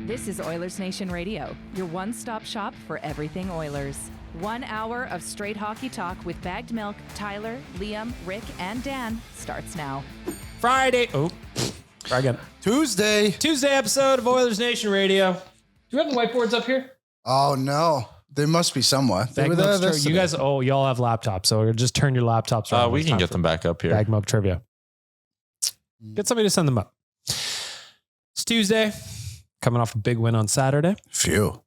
This is Oilersnation Radio, your one-stop shop for everything Oilers. 1 hour of straight hockey talk with Baggedmilk, Tyler, Liam, Rick, and Dan starts now. Friday. Oh, try again. Tuesday episode of Oilersnation Radio. Do we have the whiteboards up here? Oh, no. They must be somewhere. They were there Baggedmilk, you guys, y'all have laptops, so just turn your laptops on. We can get them back up here. Baggedmilk trivia. Get somebody to send them up. It's Tuesday. Coming off a big win on Saturday. Phew.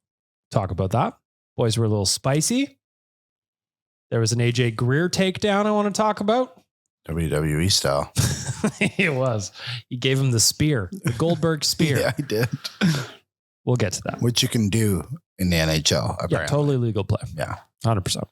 Talk about that. Boys were a little spicy. There was an AJ Greer takedown I want to talk about. WWE style. It was. He gave him the spear, the Goldberg spear. Yeah, he did. We'll get to that. Which you can do in the NHL, apparently. Yeah, totally legal play. Yeah. 100%.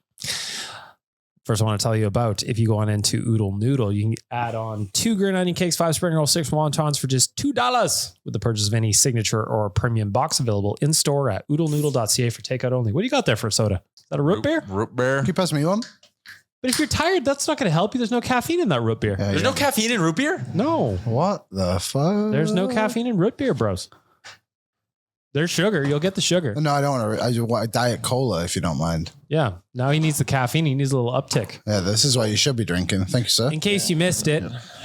First, I want to tell you about, if you go on into Oodle Noodle, you can add on 2 green onion cakes, 5 spring roll, 6 wontons for just $2 with the purchase of any signature or premium box, available in store at oodlenoodle.ca for takeout only. What do you got there for a soda? Is that a root beer? Root beer. Can you pass me one? But if you're tired, that's not going to help you. There's no caffeine in that root beer. There's no caffeine in root beer? No. What the fuck? There's no caffeine in root beer, bros. There's sugar. You'll get the sugar. No, I don't want to. I just want Diet Cola, if you don't mind. Yeah. Now he needs the caffeine. He needs a little uptick. Yeah, this is what you should be drinking. Thank you, sir. In case you missed it,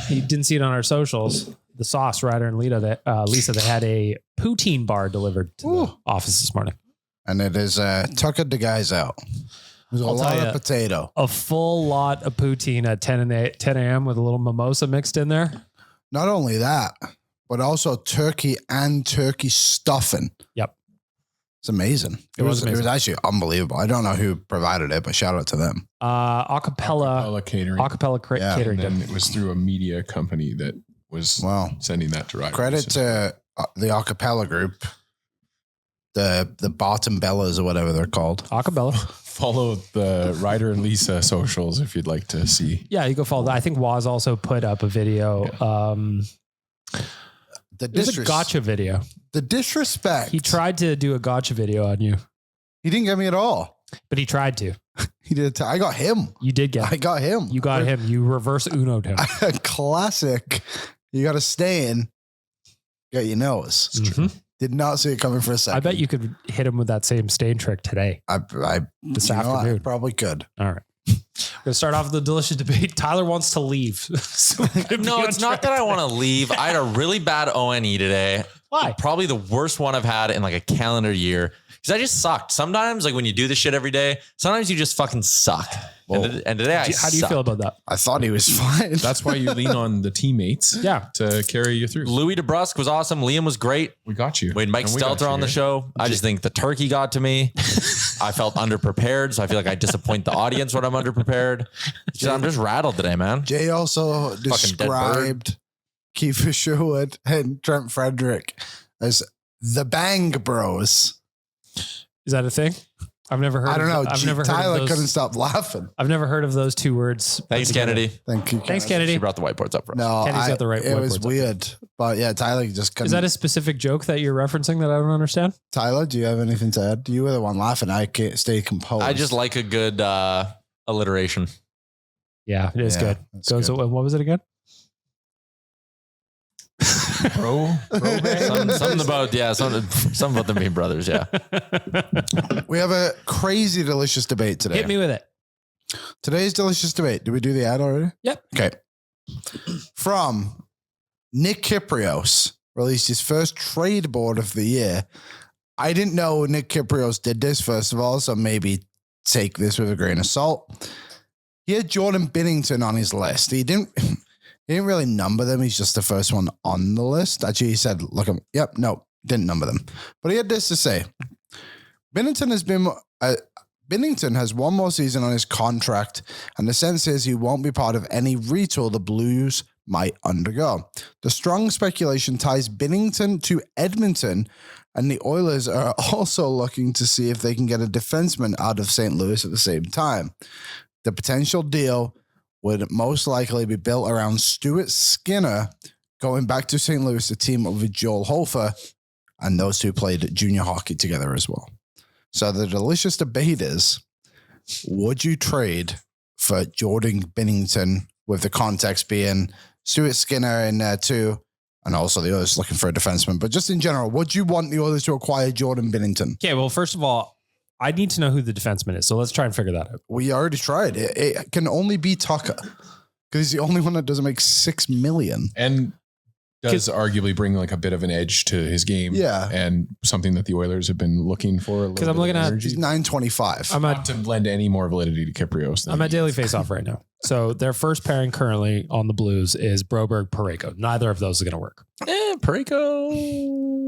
you didn't see it on our socials, the Sauce Ryder and Lisa, they had a poutine bar delivered to the office this morning. And it is tuckered the guys out. There's a lot of potato. A full lot of poutine at 10 a.m. with a little mimosa mixed in there. Not only that, but also turkey and turkey stuffing. Yep. It's amazing. It was amazing. It was actually unbelievable. I don't know who provided it, but shout out to them. Acapella catering. Catering. And then it was through a media company that was sending that to Rivalry. Credit to the Acapella group, the Bottom Bellas or whatever they're called. Acapella. Follow the Ryder and Lisa socials if you'd like to see. Yeah, you go follow that. I think Waz also put up a video. It was a gotcha video. The disrespect. He tried to do a gotcha video on you. He didn't get me at all. But he tried to. He did. I got him. You did get him. I got him. You got him. You reverse Uno'd him. Classic. You got to stay in. Got your nose. Mm-hmm. Did not see it coming for a second. I bet you could hit him with that same stain trick today. This afternoon. I probably could. All right. We're going to start off with the delicious debate. Tyler wants to leave. So no, it's not that I want to leave. I had a really bad ONE today. Why? Probably the worst one I've had in like a calendar year. Because I just sucked. Sometimes, like when you do this shit every day, sometimes you just fucking suck. And today I How do you feel about that? I thought he was fine. That's why you lean on the teammates to carry you through. Louis DeBrusque was awesome. Liam was great. We got you. We had Mike Stelter on the show. I just think the turkey got to me. I felt underprepared, so I feel like I disappoint the audience when I'm underprepared. I'm just rattled today, man. Jay also described Kiefer Sherwood and Trent Frederic as the Bang Bros. Is that a thing? I've never heard. I don't know. Tyler heard couldn't stop laughing. I've never heard of those two words. Thanks, Kennedy. Thank you. Thanks, Kennedy. She brought the whiteboards up for us. No, Kennedy's got the right. It was weird, but yeah, Tyler just couldn't. Is that a specific joke that you're referencing that I don't understand? Tyler, do you have anything to add? You were the one laughing. I can't stay composed. I just like a good alliteration. Yeah, it is good. Good. So what was it again? Something about them being brothers. Yeah. We have a crazy delicious debate today. Hit me with it. Today's delicious debate. Did we do the ad already? Yep. Okay. From Nick Kypreos, released his first trade board of the year. I didn't know Nick Kypreos did this, first of all, so maybe take this with a grain of salt. He had Jordan Binnington on his list. He didn't really number them. He's just the first one on the list. Actually, he said, didn't number them. But he had this to say. Binnington has one more season on his contract, and the sense is he won't be part of any retool the Blues might undergo. The strong speculation ties Binnington to Edmonton, and the Oilers are also looking to see if they can get a defenseman out of St. Louis at the same time. The potential deal would most likely be built around Stuart Skinner going back to St. Louis to team up with Joel Hofer, and those two played junior hockey together as well. So the delicious debate is, would you trade for Jordan Binnington, with the context being Stuart Skinner in there too, And also the Oilers looking for a defenseman. But just in general, would you want the Oilers to acquire Jordan Binnington? Okay, well, first of all, I need to know who the defenseman is. So let's try and figure that out. We already tried. It can only be Tucker because he's the only one that doesn't make $6 million. And does arguably bring like a bit of an edge to his game. Yeah. And something that the Oilers have been looking for. Because I'm looking at, He's $9.25. I'm Not to lend any more validity to Kypreos. I'm at Daily Faceoff right now. So their first pairing currently on the Blues is Broberg-Parayko. Neither of those is going to work. Parayko.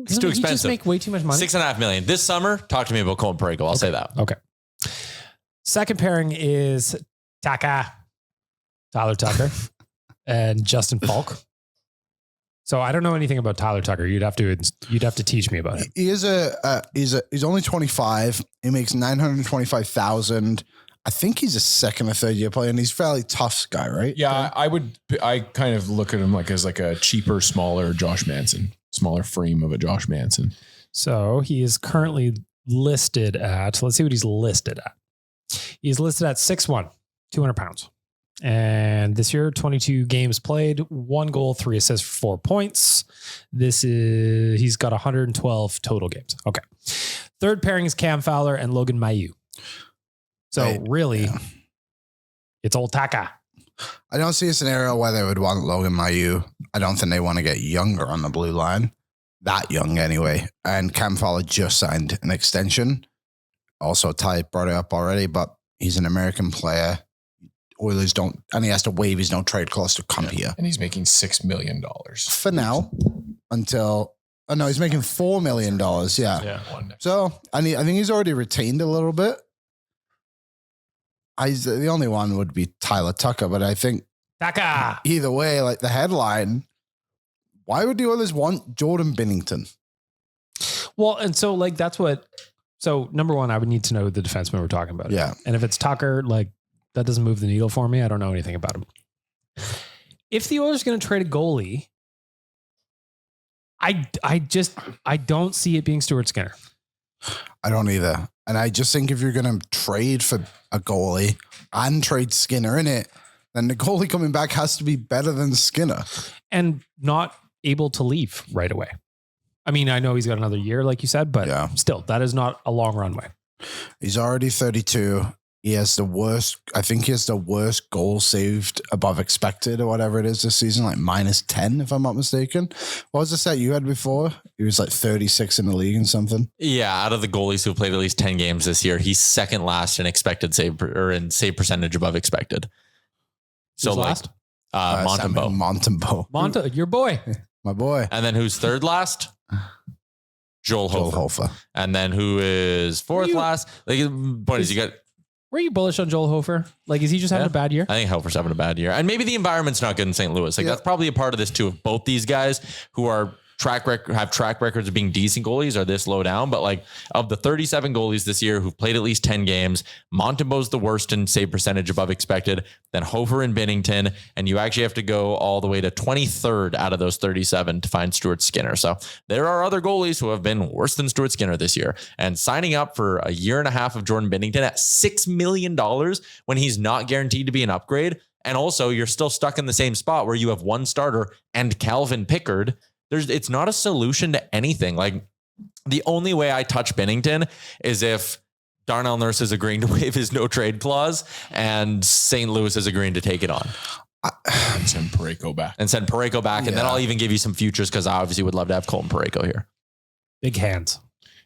He's too He just expensive. make way too much money. $6.5 million this summer. Talk to me about Colton Parayko. I'll say that. Okay. Second pairing is Tyler Tucker and Justin Falk. So I don't know anything about Tyler Tucker. You'd have to teach me about him. He is he's only 25. He makes $925,000. I think he's a second or third year player, and he's a fairly tough guy, right? Yeah, I kind of look at him like as like a cheaper, smaller Josh Manson, smaller frame of a Josh Manson. So he is currently listed at, let's see what he's listed at. He's listed at 6'1", 200 pounds. And this year, 22 games played, 1 goal, 3 assists for 4 points. He's got 112 total games. Okay. Third pairing is Cam Fowler and Logan Mailloux. So it's old Taka. I don't see a scenario where they would want Logan Mailloux. I don't think they want to get younger on the blue line. That young anyway. And Cam Fowler just signed an extension. Also, Ty brought it up already, but he's an American player. Oilers don't, and he has to waive his no trade clause to come here. And he's making $6 million. For now, until, he's making $4 million. Yeah. So, I think he's already retained a little bit. The only one would be Tyler Tucker, but I think Taka. Either way, like the headline, why would the Oilers want Jordan Binnington? Well, and so like so number one, I would need to know the defenseman we're talking about. Yeah. And if it's Tucker, like that doesn't move the needle for me. I don't know anything about him. If the Oilers are going to trade a goalie, I don't see it being Stuart Skinner. I don't either. And I just think if you're going to trade for a goalie and trade Skinner in it, then the goalie coming back has to be better than Skinner. And not able to leave right away. I mean, I know he's got another year, like you said, but still, that is not a long runway. He's already 32. He has the worst, I think he has the worst goal saved above expected or whatever it is this season, like -10, if I'm not mistaken. What was the stat you had before? He was like 36 in the league and something. Yeah, out of the goalies who played at least 10 games this year, he's second last in expected save or in save percentage above expected. So Who's like last? Montembeault. Your boy. My boy. And then who's third last? Joel Hofer. And then who is fourth last? Like, point is, you got. Were you bullish on Joel Hofer? Like, is he just having a bad year? I think Hofer's having a bad year. And maybe the environment's not good in St. Louis. Like, that's probably a part of this too. Of both these guys who are have track records of being decent goalies are this low down. But like, of the 37 goalies this year who've played at least 10 games, Montembeault's the worst in save percentage above expected, then Hofer and Binnington. And you actually have to go all the way to 23rd out of those 37 to find Stuart Skinner. So there are other goalies who have been worse than Stuart Skinner this year. And signing up for a year and a half of Jordan Binnington at $6 million when he's not guaranteed to be an upgrade. And also you're still stuck in the same spot where you have one starter and Calvin Pickard. It's not a solution to anything. Like, the only way I touch Binnington is if Darnell Nurse is agreeing to waive his no trade clause and St. Louis is agreeing to take it on. And send Parayko back. And then I'll even give you some futures because I obviously would love to have Colton Parayko here. Big hands.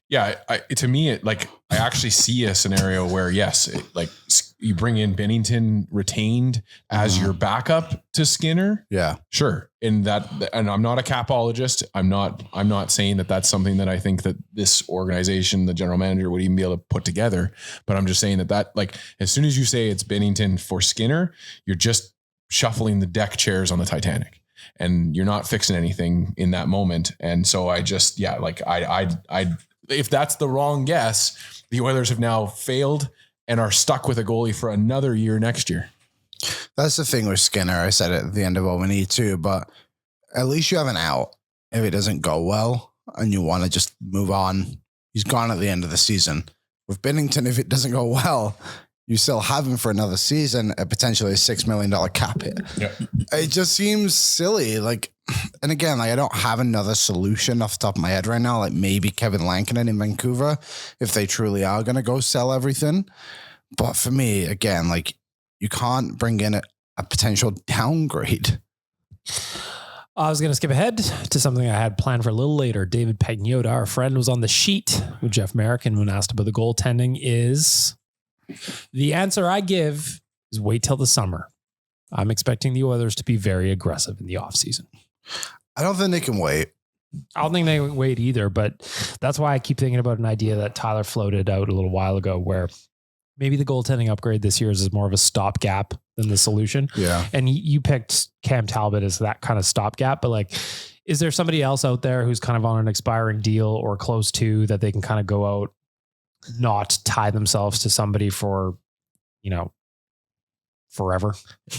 Yeah, to me, I actually see a scenario where, yes, you bring in Binnington retained as your backup to Skinner. Yeah, sure. And I'm not a capologist. I'm not saying that that's something that I think that this organization, the general manager, would even be able to put together. But I'm just saying that like, as soon as you say it's Binnington for Skinner, you're just shuffling the deck chairs on the Titanic. And you're not fixing anything in that moment. And so I just, if that's the wrong guess, the Oilers have now failed and are stuck with a goalie for another year next year. That's the thing with Skinner. I said it at the end of OME too, but at least you have an out if it doesn't go well and you want to just move on. He's gone at the end of the season. With Binnington, if it doesn't go well, you still have him for another season at potentially a $6 million cap hit. Yeah. It just seems silly. Like, and again, like I don't have another solution off the top of my head right now. Like maybe Kevin Lankinen in Vancouver, if they truly are going to go sell everything. But for me, again, like you can't bring in a potential downgrade. I was going to skip ahead to something I had planned for a little later. David Pagnotta, our friend, was on the sheet with Jeff Merrick, when asked about the goaltending is the answer I give is wait till the summer. I'm expecting the Oilers to be very aggressive in the offseason. I don't think they can wait. I don't think they wait either, but that's why I keep thinking about an idea that Tyler floated out a little while ago where maybe the goaltending upgrade this year is more of a stopgap than the solution. Yeah. And you picked Cam Talbot as that kind of stopgap, but like, is there somebody else out there who's kind of on an expiring deal or close to that they can kind of go out, not tie themselves to somebody for, forever?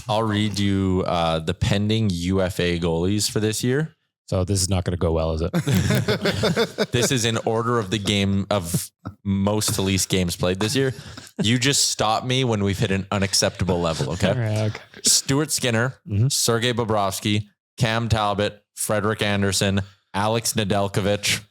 I'll read you the pending UFA goalies for this year. So this is not going to go well, is it? This is in order of the game of most to least games played this year. You just stop me when we've hit an unacceptable level. Okay. All right, okay. Stuart Skinner, Sergei Bobrovsky, Cam Talbot, Frederic Anderson, Alex Nedeljkovic,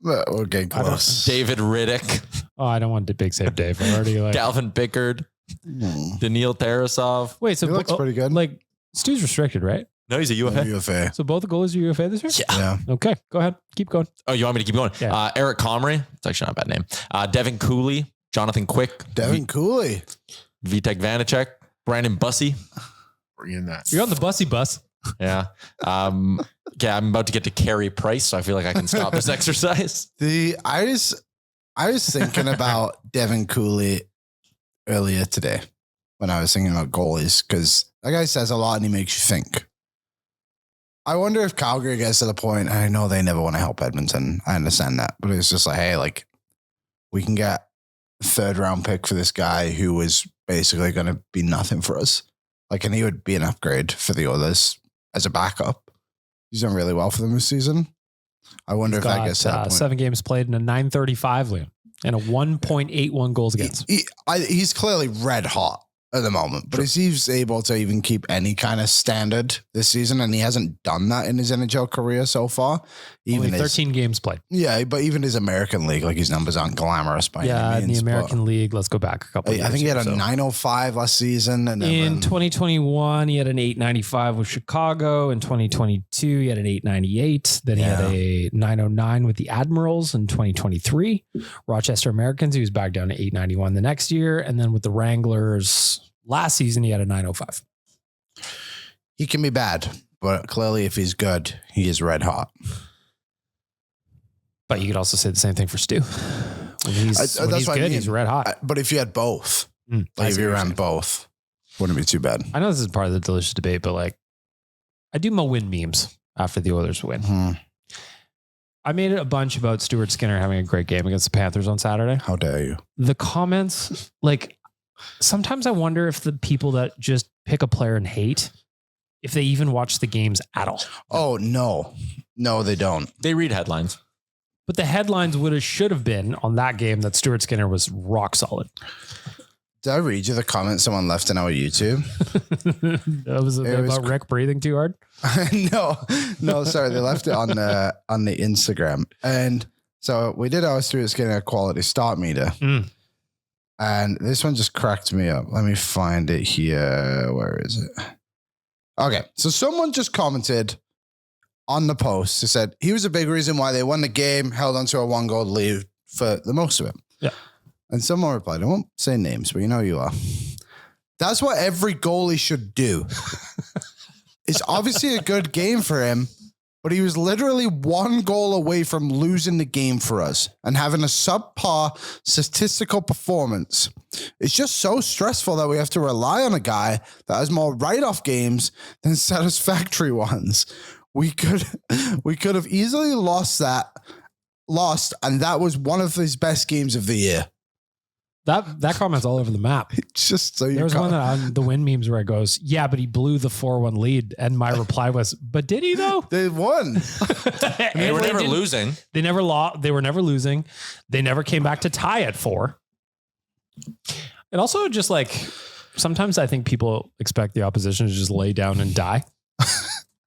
We're getting close. David Riddick. Oh, I don't want the big save Dave. I already like Calvin Pickard, Daniil Tarasov. Wait, so He looks pretty good. Like Stu's restricted, right? No, he's a UFA. UFA. So both the goalies are UFA this year? Yeah. Okay, go ahead. Keep going. Oh, you want me to keep going? Yeah. Eric Comrie. It's actually not a bad name. Devin Cooley, Jonathan Quick, Devin Cooley. Vitek Vanacek, Brandon Bussey. Bring in that. You're on the Bussy bus. Yeah. Okay, I'm about to get to Carey Price, so I feel like I can stop this exercise. I was thinking about Devin Cooley earlier today when I was thinking about goalies, because that guy says a lot and he makes you think. I wonder if Calgary gets to the point, and I know they never want to help Edmonton. I understand that, but it's just like, hey, like we can get a 3rd round pick for this guy who was basically going to be nothing for us. Like, and he would be an upgrade for the Oilers as a backup. He's done really well for them this season. I wonder if that gets to that point. 7 games played and a .935, Liam, and a 1.81 goals against. He's clearly red hot at the moment, but he's able to even keep any kind of standard this season, and he hasn't done that in his NHL career so far. Only 13 games played. Yeah, but even his American League, like his numbers aren't glamorous by any means. In the American League, let's go back a couple of years. I think he had a 905 last season. And in 2021, he had an 895 with Chicago. In 2022, he had an 898. Then he had a 909 with the Admirals in 2023. Rochester Americans, he was back down to 891 the next year. And then with the Wranglers last season, he had a 905. He can be bad, but clearly if he's good, he is red hot. But you could also say the same thing for Stu. When he's good, he's red hot. But if you had both, like if you ran both, wouldn't be too bad. I know this is part of the delicious debate, but like, I do my win memes after the Oilers win. Mm-hmm. I made a bunch about Stuart Skinner having a great game against the Panthers on Saturday. How dare you? The comments, like, sometimes I wonder if the people that just pick a player and hate, if they even watch the games at all. Oh, no. No, they don't. They read headlines. But the headlines should have been on that game that Stuart Skinner was rock solid. Did I read you the comment someone left in our YouTube? That was about Rick breathing too hard. No, sorry. They left it on the Instagram. And so we did our Stuart Skinner quality start meter. And this one just cracked me up. Let me find it here. Where is it? Okay. So someone just commented on the post. They said he was a big reason why they won the game, held on to a 1-goal lead for the most of it. Yeah. And someone replied, I won't say names, but you know you are. That's what every goalie should do. It's obviously a good game for him, but he was literally 1 goal away from losing the game for us and having a subpar statistical performance. It's just so stressful that we have to rely on a guy that has more write-off games than satisfactory ones. We could have easily lost, and that was one of his best games of the year. That comment's all over the map. It's just so there was one on the win memes where it goes, yeah, but he blew the 4-1 lead. And my reply was, but did he though? They won. They were never losing. They never lost. They were never losing. They never came back to tie at 4. And also just like, sometimes I think people expect the opposition to just lay down and die.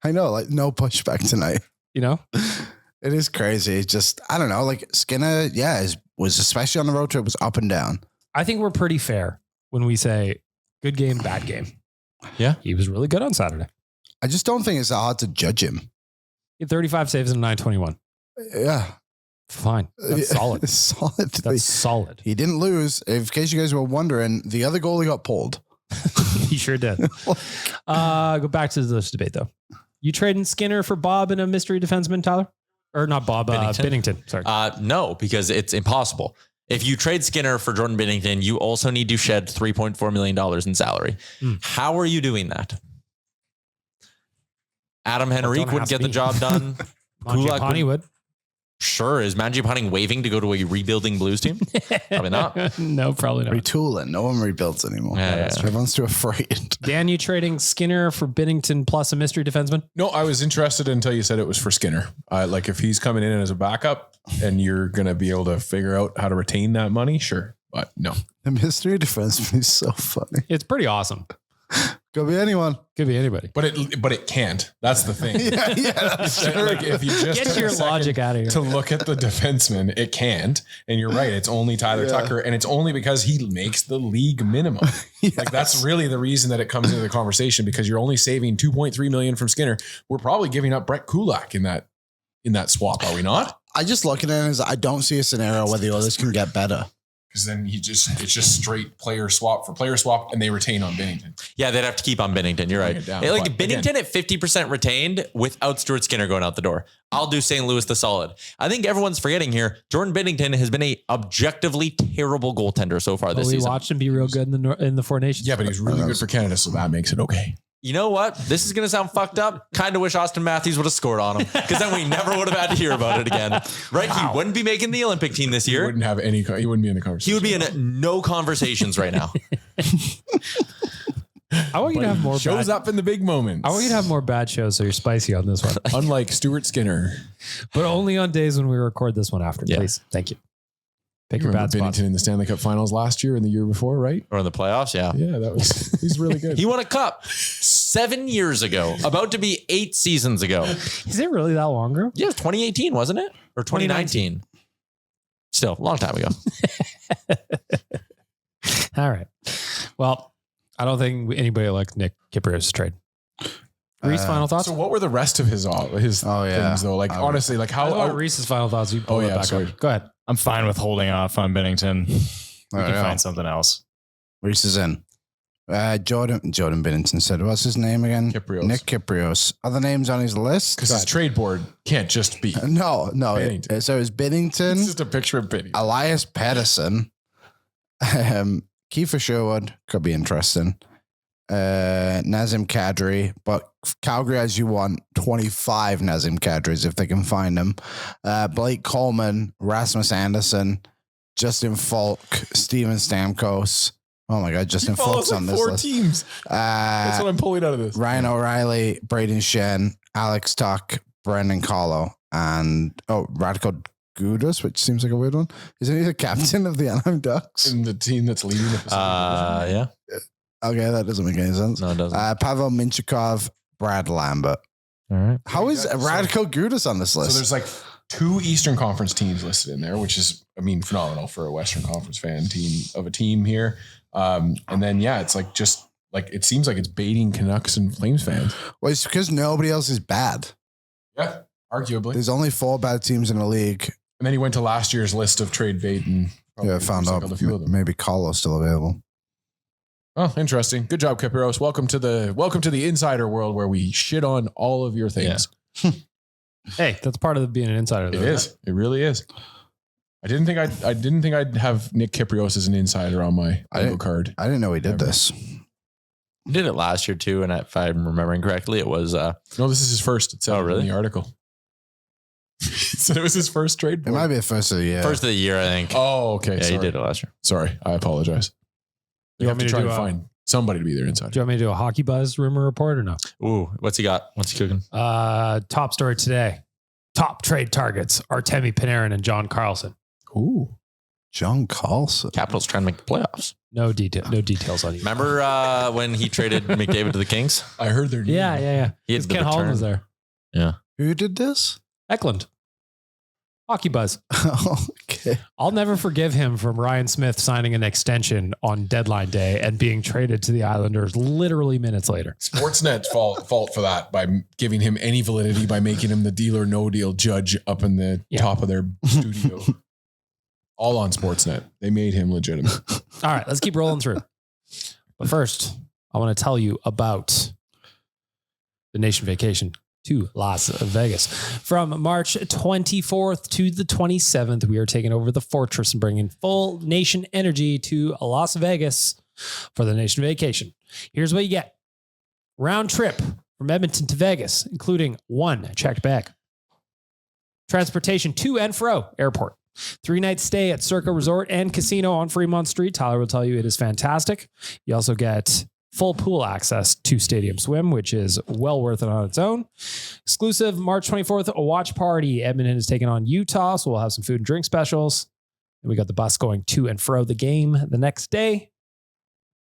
I know, like no pushback tonight. You know? It is crazy. It's just, I don't know, like Skinner, was especially on the road trip, was up and down. I think we're pretty fair when we say good game, bad game. Yeah. He was really good on Saturday. I just don't think it's that hard to judge him. He had 35 saves and a 921. Yeah. Fine. That's solid. It's solid. That's solid. He didn't lose. In case you guys were wondering, the other goalie got pulled. He sure did. Go back to this debate though. You trading Skinner for Bob and a mystery defenseman, Tyler? Or not Bob, Binnington. Sorry. No, because it's impossible. If you trade Skinner for Jordan Binnington, you also need to shed $3.4 million in salary. How are you doing that? Adam Henrique would get the job done. Mangiapane would. Sure. Is Mangiapane waving to go to a rebuilding Blues team? Probably not. No, probably not. Retooling. No one rebuilds anymore. Yeah. Everyone's too afraid. Dan, you trading Skinner for Binnington plus a mystery defenseman? No, I was interested until you said it was for Skinner. Like if he's coming in as a backup and you're going to be able to figure out how to retain that money, sure. But no. The mystery defenseman is so funny. It's pretty awesome. Could be anyone. Could be anybody. But it can't. That's the thing. yeah, that's true. Like if you just Get your logic out of here. to look at the defenseman, it can't. And you're right. It's only Tyler Tucker, and it's only because he makes the league minimum. Yes. Like that's really the reason that it comes into the conversation, because you're only saving $2.3 million from Skinner. We're probably giving up Brett Kulak in that swap, are we not? I just look at it as I don't see a scenario where the others can get better. Because then it's just straight player swap for player swap, and they retain on Binnington. Yeah, they'd have to keep on Binnington. You're right. Down, Like but Binnington at 50% retained without Stuart Skinner going out the door. I'll do St. Louis the solid. I think everyone's forgetting here. Jordan Binnington has been a objectively terrible goaltender so far this We season. watched him be real good in the Four Nations. Yeah, but he's really good for Canada, so that makes it okay. You know what? This is going to sound fucked up. Kind of wish Austin Matthews would have scored on him, because then we never would have had to hear about it again. Right? Wow. He wouldn't be making the Olympic team this year. He wouldn't be in the conversation. He would be in no conversations right now. I want you to have more shows up in the big moments. I want you to have more bad shows, so you're spicy on this one. Unlike Stuart Skinner. But only on days when we record this one after, Yeah. Please. Thank you. Pick You your remember bad spots. Binnington in the Stanley Cup Finals last year and the year before, right? Or in the playoffs, yeah. Yeah, he's really good. He won a cup 7 years ago, about to be 8 seasons ago. Is it really that long ago? Yeah, it was 2018, wasn't it? Or 2019? Still, a long time ago. All right. Well, I don't think anybody liked Nick Kypreos' trade. Reese, final thoughts? So what were the rest of his things though? Like honestly, like How about Reese's final thoughts? You pull it back up. Go ahead. I'm fine with holding off on Binnington. We can find something else. Reese is in. Jordan Binnington said, what's his name again? Kypreos. Nick Kypreos. Other names on his list? Because his trade board can't just be. No. Binnington. So it's Binnington. It's just a picture of Binnington. Elias Pettersson. Kiefer Sherwood could be interesting. Nazem Kadri, but Calgary, as you want 25 Nazem Kadris if they can find them. Blake Coleman, Rasmus Anderson, Justin Falk, Steven Stamkos. Oh my God, Justin Falk's on this 4 list. teams. That's what I'm pulling out of this. Ryan O'Reilly, Braden Shen, Alex Tuck, Brendan Carlo, and Radko Gudas, which seems like a weird one. Isn't he the captain of the Anaheim Ducks? And the team that's leading the Pacific Division. Yeah. Okay, that doesn't make any sense. No, it doesn't. Pavel Minchikov, Brad Lambert. All right. How is Radko Gudas on this list? So there's like 2 Eastern Conference teams listed in there, which is, phenomenal for a Western Conference fan team here. And then, it's like just like it seems like it's baiting Canucks and Flames fans. Well, it's because nobody else is bad. Yeah, arguably. There's only 4 bad teams in the league. And then he went to last year's list of trade bait and Found out a few of them. maybe Carlo's still available. Oh, interesting. Good job, Kypreos. Welcome to the insider world where we shit on all of your things. Yeah. Hey, that's part of being an insider, though. It is. It really is. I didn't think I'd have Nick Kypreos as an insider on my bingo card. I didn't know he did this. He did it last year too, and if I'm remembering correctly, it was No, this is his first. It said really? in the article. So it was his first trade It board. might be the first of the year. first of the year, I think. Oh, okay. yeah, Sorry. he did it last year. Sorry, I apologize. You have to try and find somebody to be their insider. Do you want me to do a hockey buzz rumor report or no? Ooh, what's he got? What's he cooking? Top story today. Top trade targets: Artemi Panarin and John Carlson. Ooh. John Carlson. Capitals trying to make the playoffs. No details on you. Remember when he traded McDavid to the Kings? I heard their name. Yeah. He had the Ken Holland was there. Yeah. Who did this? Eklund. Hockey Buzz. Okay. I'll never forgive him from Ryan Smith signing an extension on deadline day and being traded to the Islanders literally minutes later. Sportsnet fault for that by giving him any validity by making him the deal or no deal judge up in the top of their studio. All on Sportsnet. They made him legitimate. All right, let's keep rolling through. But first, I want to tell you about the Nation Vacation to Las Vegas. From March 24th to the 27th, we are taking over the Fortress and bringing full Nation energy to Las Vegas for the Nation Vacation. Here's what you get. Round trip from Edmonton to Vegas, including 1 checked bag. Transportation to and fro airport. 3-night stay at Circa Resort and Casino on Fremont Street. Tyler will tell you it is fantastic. You also get full pool access to Stadium Swim, which is well worth it on its own. Exclusive March 24th, a watch party. Edmonton is taking on Utah, so we'll have some food and drink specials. And we got the bus going to and fro the game. The next day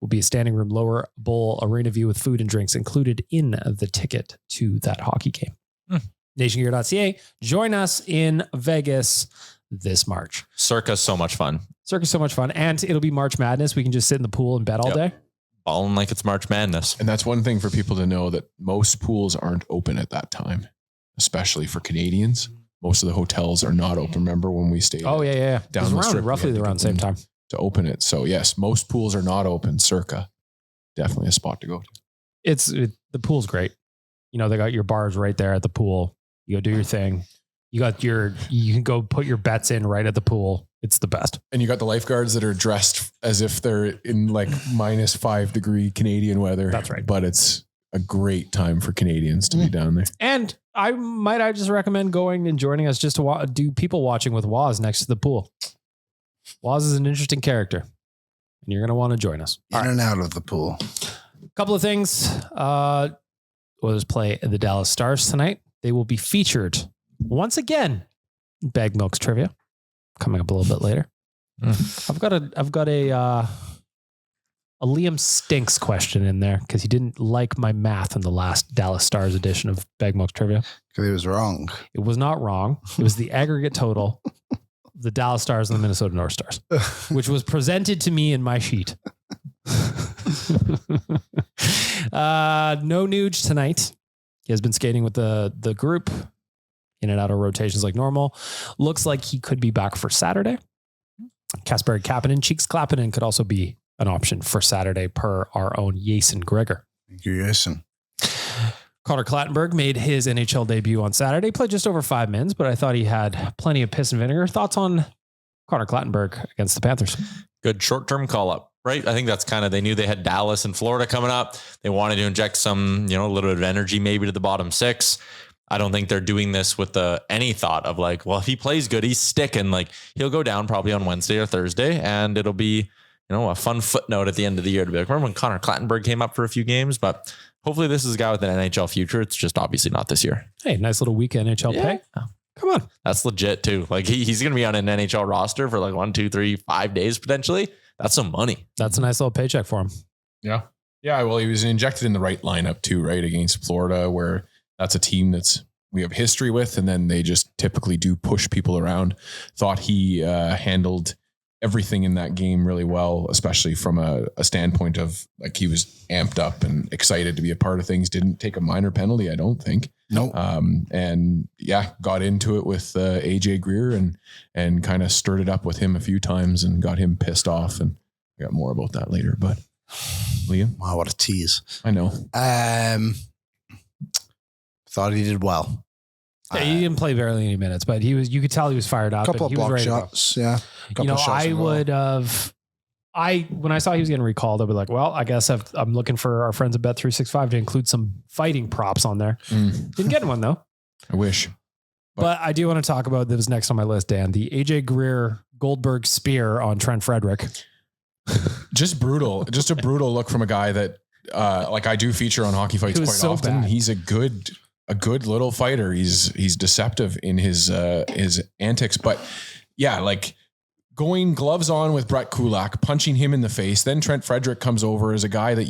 will be a standing room lower bowl arena view with food and drinks included in the ticket to that hockey game. NationGear.ca. Join us in Vegas this March. Circa's so much fun. Circa's so much fun. And it'll be March Madness. We can just sit in the pool and bet all day. Balling like it's March Madness. And that's one thing for people to know, that most pools aren't open at that time, especially for Canadians. Most of the hotels are not open. Remember when we stayed? Oh, yeah. Down the strip, roughly around the same time to open it. So yes, most pools are not open. Circa, definitely a spot to go to. The pool's great. You know, they got your bars right there at the pool. You go do your thing. You can go put your bets in right at the pool. It's the best. And you got the lifeguards that are dressed as if they're in like -5 degree Canadian weather. That's right. But it's a great time for Canadians to be down there. And I just recommend going and joining us just to do people watching with Waz next to the pool. Waz is an interesting character, and you're going to want to join us. In and out of the pool. Couple of things. Oilers play the Dallas Stars tonight. They will be featured once again in Baggedmilk's trivia, coming up a little bit later. I've got a Liam Stinks question in there because he didn't like my math in the last Dallas Stars edition of Baggedmilk's trivia. Because he was wrong. It was not wrong. It was the aggregate total of the Dallas Stars and the Minnesota North Stars, which was presented to me in my sheet. No Nuge tonight. He has been skating with the group in and out of rotations like normal. Looks like he could be back for Saturday. Kasperi Kapanen, Cheeks Klapanen could also be an option for Saturday per our own Jason Gregor. Thank you, Jason. Connor Clattenburg made his NHL debut on Saturday. Played just over 5 minutes, but I thought he had plenty of piss and vinegar. Thoughts on Connor Clattenburg against the Panthers? Good short-term call-up, right? I think that's they knew they had Dallas and Florida coming up. They wanted to inject some, a little bit of energy maybe to the bottom 6. I don't think they're doing this with any thought of like, well, if he plays good, he's sticking. Like he'll go down probably on Wednesday or Thursday, and it'll be, a fun footnote at the end of the year to be like, remember when Connor Clattenburg came up for a few games? But hopefully this is a guy with an NHL future. It's just obviously not this year. Hey, nice little week NHL pay. Come on. That's legit too. Like he's going to be on an NHL roster for like 1, 2, 3, 5 days potentially. That's some money. That's a nice little paycheck for him. Yeah. Yeah. Well, he was injected in the right lineup too, right? Against Florida, where that's a team we have history with, and then they just typically do push people around. Thought he handled everything in that game really well, especially from a standpoint of like he was amped up and excited to be a part of things. Didn't take a minor penalty, I don't think. No. And got into it with AJ Greer and kind of stirred it up with him a few times and got him pissed off. And I got more about that later. But Liam, Wow, what a tease. I know. Thought he did well. Yeah, he didn't play barely any minutes, but you could tell he was fired up. Couple of he was block ready shots, yeah. When I saw he was getting recalled, I'd be like, well, I guess I'm looking for our friends at Bet365 to include some fighting props on there. Didn't get one though. I wish. But I do want to talk about this next on my list, Dan, the AJ Greer Goldberg spear on Trent Frederic. Just brutal. Just a brutal look from a guy that I do feature on Hockey Fights quite so often. bad. He's a good little fighter. He's deceptive in his antics, but yeah, like going gloves on with Brett Kulak, punching him in the face. Then Trent Frederic comes over as a guy that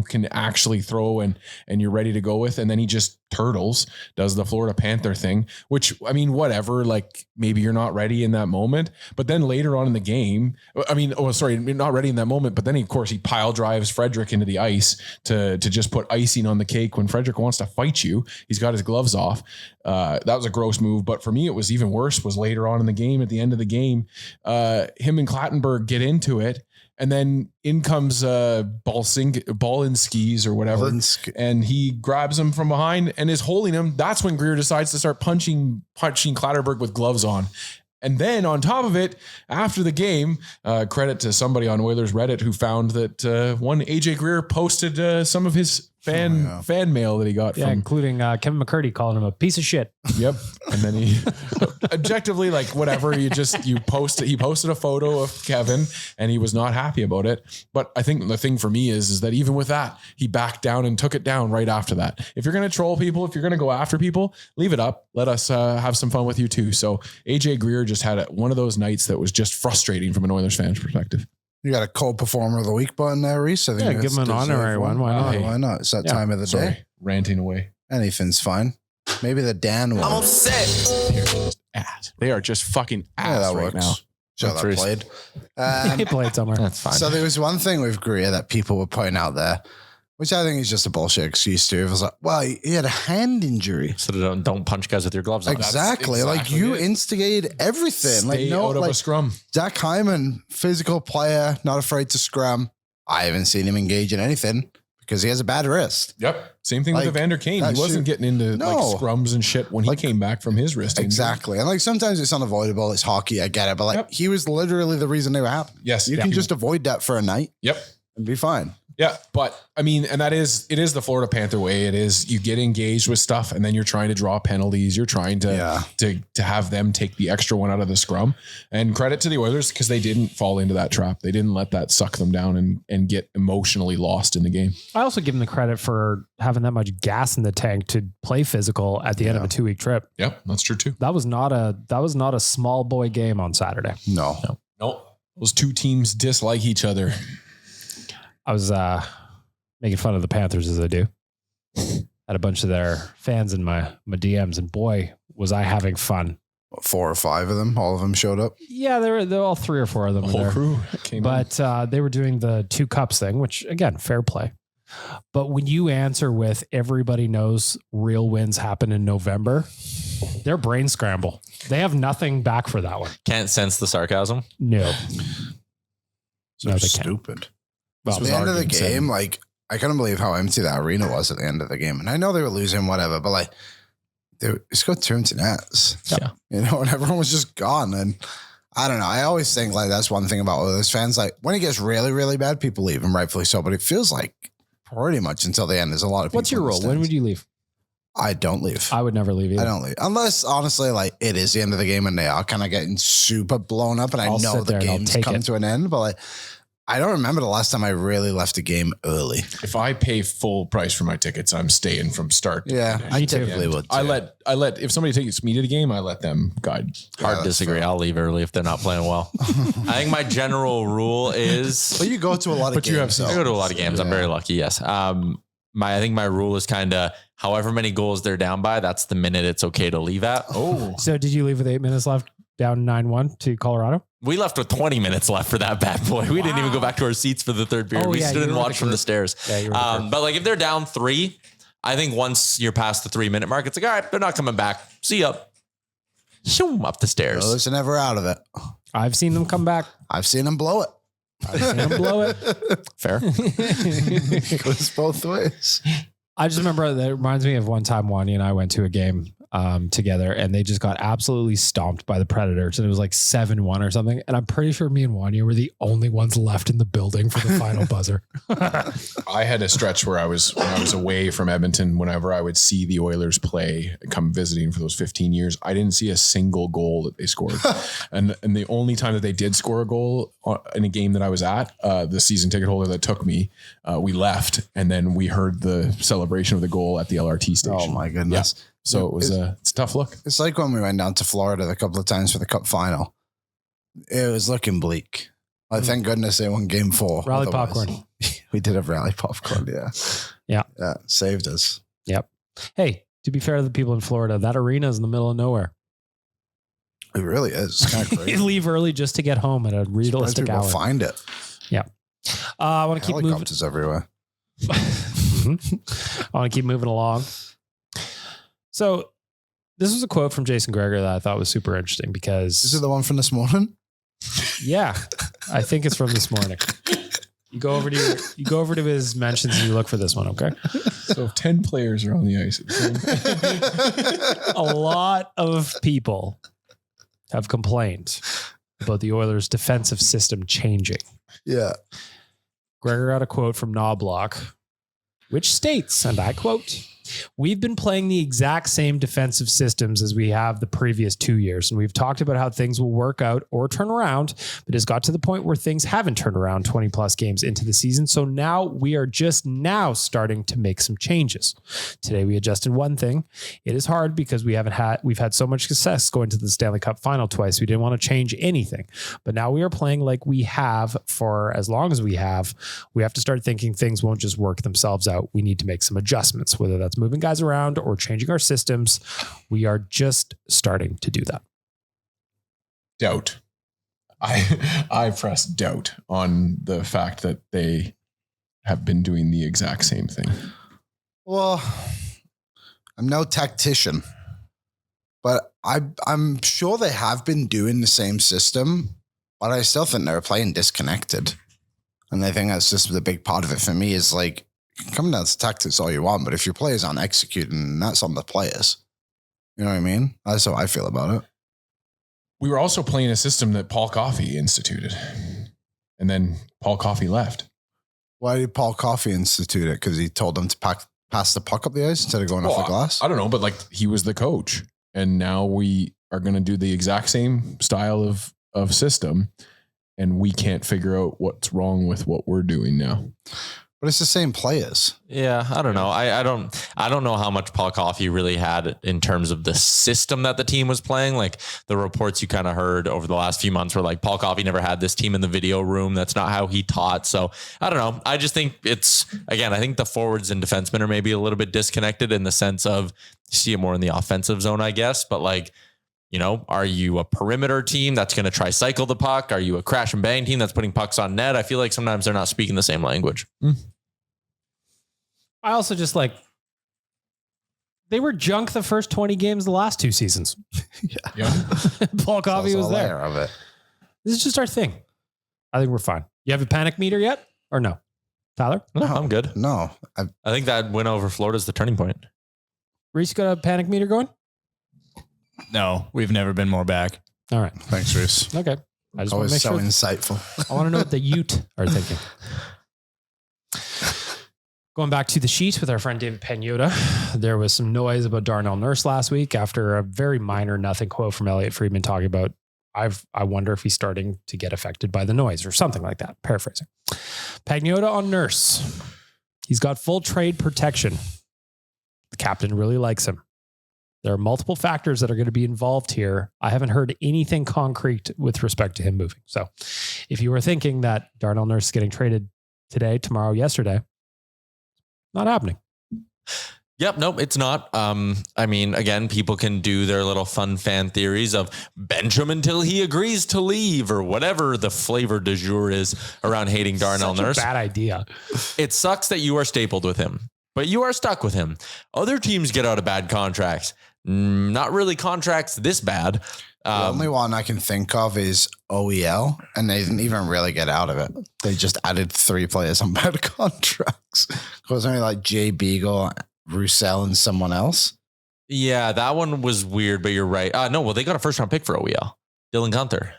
can actually throw and you're ready to go with. And then he just turtles, does the Florida Panther thing, which, I mean, whatever, like maybe you're not ready in that moment, but then later on in the game, not ready in that moment, but then of course he pile drives Frederic into the ice to just put icing on the cake when Frederic wants to fight you. He's got his gloves off. That was a gross move. But for me, it was even worse was later on in the game, at the end of the game, him and Clattenburg get into it. And then in comes Balinskis or whatever, and he grabs him from behind and is holding him. That's when Greer decides to start punching Clattenburg with gloves on. And then on top of it, after the game, credit to somebody on Oilers Reddit who found that one AJ Greer posted some of his fan mail that he got from, including Kevin McCurdy calling him a piece of shit. Yep. And then he objectively, like whatever, he posted a photo of Kevin and he was not happy about it. But I think the thing for me is that even with that, he backed down and took it down right after that. If you're going to troll people, if you're going to go after people, leave it up. Let us have some fun with you too. So AJ Greer just had one of those nights that was just frustrating from an Oilers fan's perspective. You got a co-performer of the week button there, Reese. I think give him an honorary one. Why not? Why not? It's that time of the day. Ranting away. Anything's fine. Maybe the Dan one. I'm upset. They are just fucking ass right now. So that played. He played somewhere. That's fine. So there was one thing with Greer that people were pointing out there, which I think is just a bullshit excuse too. It was like, well, he had a hand injury. So don't punch guys with your gloves on. Exactly. Like you instigated everything. Stay out of a scrum. Zach Hyman, physical player, not afraid to scrum. I haven't seen him engage in anything because he has a bad wrist. Yep. Same thing with Evander Kane. He wasn't getting into like scrums and shit when he came back from his wrist injury. Exactly. And like sometimes it's unavoidable. It's hockey. I get it. But like he was literally the reason they were happening. Yes. You can just avoid that for a night. Yep. And be fine. Yeah, but I mean, and it is the Florida Panther way. It is you get engaged with stuff, and then you're trying to draw penalties. You're trying to have them take the extra one out of the scrum. And credit to the Oilers because they didn't fall into that trap. They didn't let that suck them down and get emotionally lost in the game. I also give them the credit for having that much gas in the tank to play physical at the end of a 2-week trip. Yep, that's true too. That was not a small boy game on Saturday. No. Those two teams dislike each other. I was making fun of the Panthers as I do. Had a bunch of their fans in my DMs, and boy, was I having fun. 4 or 5 of them, all of them showed up. Yeah, they're all 3 or 4 of them. The whole crew came but they were doing the 2 cups thing, which again, fair play. But when you answer with everybody knows real wins happen in November, their brain scramble. They have nothing back for that one. Can't sense the sarcasm. No. So they stupid. Well, at the end of the game, like I couldn't believe how empty that arena was at the end of the game. And I know they were losing, whatever, but like they just got 2 empty nets. Yeah. You know, and everyone was just gone. And I don't know. I always think like that's one thing about Oilers fans. Like when it gets really, really bad, people leave, and rightfully so. But it feels like pretty much until the end, there's a lot of people. What's your rule? When would you leave? I don't leave. I would never leave either. I don't leave. Unless, honestly, like it is the end of the game and they are kind of getting super blown up and I know the game's come to an end, but like, I don't remember the last time I really left a game early. If I pay full price for my tickets, I'm staying from start. Yeah, I typically would. I let if somebody takes me to the game, I let them guide. Hard disagree. I'll leave early if they're not playing well. I think my general rule is. But you go to a lot of games. I go to a lot of games. I'm very lucky. Yes. I think my rule is kind of however many goals they're down by. That's the minute it's okay to leave at. Oh, so did you leave with 8 minutes left? Down 9-1 to Colorado? We left with 20 minutes left for that bad boy. We didn't even go back to our seats for the third period. We stood and watched from the stairs. Yeah, but like if they're down 3, I think once you're past the 3-minute mark, it's like, all right, they're not coming back. See ya. Shoom, up the stairs. They're never out of it. I've seen them come back. I've seen them blow it. I've seen them blow it. Fair. It goes both ways. I just remember that reminds me of one time Wanya and I went to a game together and they just got absolutely stomped by the Predators and it was like 7-1 or something. And I'm pretty sure me and Wanya were the only ones left in the building for the final buzzer. I had a stretch where when I was away from Edmonton, whenever I would see the Oilers play, come visiting for those 15 years, I didn't see a single goal that they scored. and the only time that they did score a goal in a game that I was at, the season ticket holder that took me, we left and then we heard the celebration of the goal at the LRT station. Oh my goodness. Yeah. So it was it's a tough look. It's like when we went down to Florida a couple of times for the cup final. It was looking bleak. Thank goodness they won game 4. Rally Otherwise, popcorn. We did have rally popcorn, yeah. Yeah, saved us. Yep. Hey, to be fair to the people in Florida, that arena is in the middle of nowhere. It really is. It's kind of crazy. You leave early just to get home at a realistic hour. Find it. Yeah. I want to keep moving. Helicopters everywhere. I want to keep moving along. So this was a quote from Jason Gregor that I thought was super interesting because... Is it the one from this morning? Yeah, I think it's from this morning. You go over to his mentions and you look for this one, okay? So if 10 players are on the ice, a lot of people have complained about the Oilers' defensive system changing. Yeah. Gregor got a quote from Knobloch, which states, and I quote, "We've been playing the exact same defensive systems as we have the previous 2 years, and we've talked about how things will work out or turn around, but it's got to the point where things haven't turned around 20 plus games into the season. So now we are just now starting to make some changes. Today we adjusted one thing. It is hard because we've had so much success going to the Stanley Cup final twice. We didn't want to change anything, but now we are playing like we have for as long as we have. We have to start thinking things won't just work themselves out. We need to make some adjustments, whether that's moving guys around or changing our systems. We are just starting to do that." Doubt. I press doubt on the fact that they have been doing the exact same thing. Well, I'm no tactician, but I'm sure they have been doing the same system, but I still think they're playing disconnected. And I think that's just the big part of it for me is like, come down to tactics all you want, but if your players aren't executing, that's on the players. You know what I mean? That's how I feel about it. We were also playing a system that Paul Coffey instituted. And then Paul Coffey left. Why did Paul Coffey institute it? Because he told them to pass the puck up the ice instead of going off the glass? I don't know, but like he was the coach. And now we are going to do the exact same style of system. And we can't figure out what's wrong with what we're doing now. But it's the same players. Yeah, I don't know. I don't know how much Paul Coffey really had in terms of the system that the team was playing. Like the reports you kind of heard over the last few months were like Paul Coffey never had this team in the video room. That's not how he taught. So I don't know. I just think I think the forwards and defensemen are maybe a little bit disconnected in the sense of you see it more in the offensive zone, I guess. But like, you know, are you a perimeter team that's going to try cycle the puck? Are you a crash and bang team that's putting pucks on net? I feel like sometimes they're not speaking the same language. I also just they were junk the first 20 games the last 2 seasons. Yeah. Paul Coffey was there. Of it. This is just our thing. I think we're fine. You have a panic meter yet or no? Tyler? No, I'm good. No. I think that win over Florida is the turning point. Reese got a panic meter going? No, we've never been more back. All right. Thanks, Reese. Okay. I just want to Always make so sure. insightful. I want to know what the Ute are thinking. Going back to the sheet with our friend David Pagnotta, there was some noise about Darnell Nurse last week after a very minor nothing quote from Elliot Friedman talking about, I wonder if he's starting to get affected by the noise or something like that. Paraphrasing. Pagnotta on Nurse. He's got full trade protection. The captain really likes him. There are multiple factors that are going to be involved here. I haven't heard anything concrete with respect to him moving. So if you were thinking that Darnell Nurse is getting traded today, tomorrow, yesterday, not happening. Yep. Nope. It's not. I mean, again, people can do their little fun fan theories of bench him until he agrees to leave or whatever the flavor du jour is around hating Darnell Nurse. Bad idea. It sucks that you are stapled with him, but you are stuck with him. Other teams get out of bad contracts. Not really contracts this bad. The only one I can think of is OEL, and they didn't even really get out of it. They just added 3 players on bad contracts. It was only like Jay Beagle, Roussel, and someone else. Yeah, that one was weird, but you're right. No, well, they got a first-round pick for OEL. Dylan Gunther.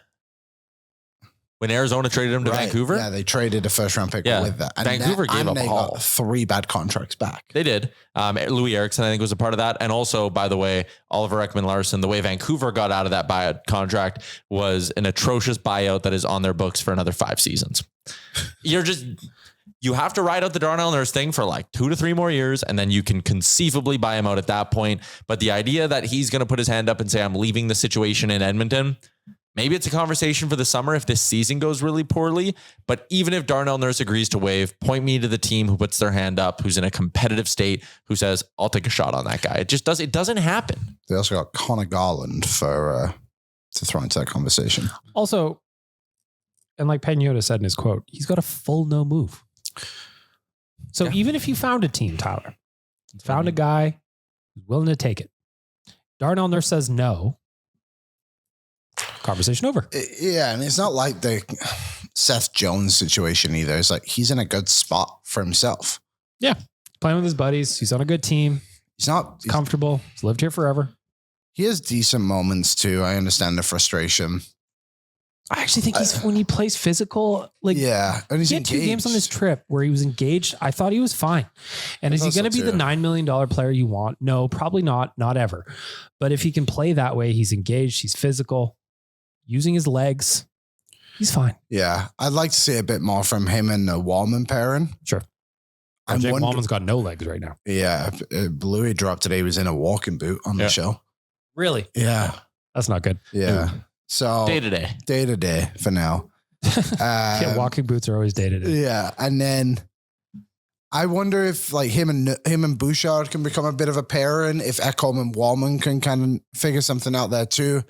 When Arizona traded him to Vancouver? Yeah, they traded a first-round pick with that. And Vancouver gave up they Hall. got 3 bad contracts back. They did. Louis Eriksson, I think, was a part of that. And also, by the way, Oliver Ekman-Larsson, the way Vancouver got out of that buyout contract was an atrocious buyout that is on their books for another 5 seasons. You have to ride out the Darnell Nurse thing for like 2 to 3 more years, and then you can conceivably buy him out at that point. But the idea that he's going to put his hand up and say, I'm leaving the situation in Edmonton, Maybe it's a conversation for the summer if this season goes really poorly. But even if Darnell Nurse agrees to waive, point me to the team who puts their hand up, who's in a competitive state, who says, I'll take a shot on that guy. It doesn't happen. They also got Connor Garland to throw into that conversation. Also, and like Pagnotta said in his quote, he's got a full no move. So even if you found a team, Tyler, found a guy who's willing to take it, Darnell Nurse says no, conversation over. Yeah, and it's not like the Seth Jones situation either. It's like he's in a good spot for himself. Yeah. Playing with his buddies. He's on a good team. He's comfortable. He's lived here forever. He has decent moments too. I understand the frustration. I actually think when he plays physical, like and he's he had 2 engaged. games on this trip where he was engaged. I thought he was fine. And is he going to be the $9 million player you want? No, probably not. Not ever. But if he can play that way, he's engaged. He's physical, using his legs. He's fine. Yeah, I'd like to see a bit more from him and the Wallman pairing. Sure. Jake Wallman's got no legs right now. Yeah, Bluey dropped today. He was in a walking boot on the show. Really? Yeah, that's not good. Yeah. Ooh. So day to day for now. Walking boots are always day to day. Yeah, and then I wonder if like him and Bouchard can become a bit of a pairing. If Ekholm and Wallman can kind of figure something out there too,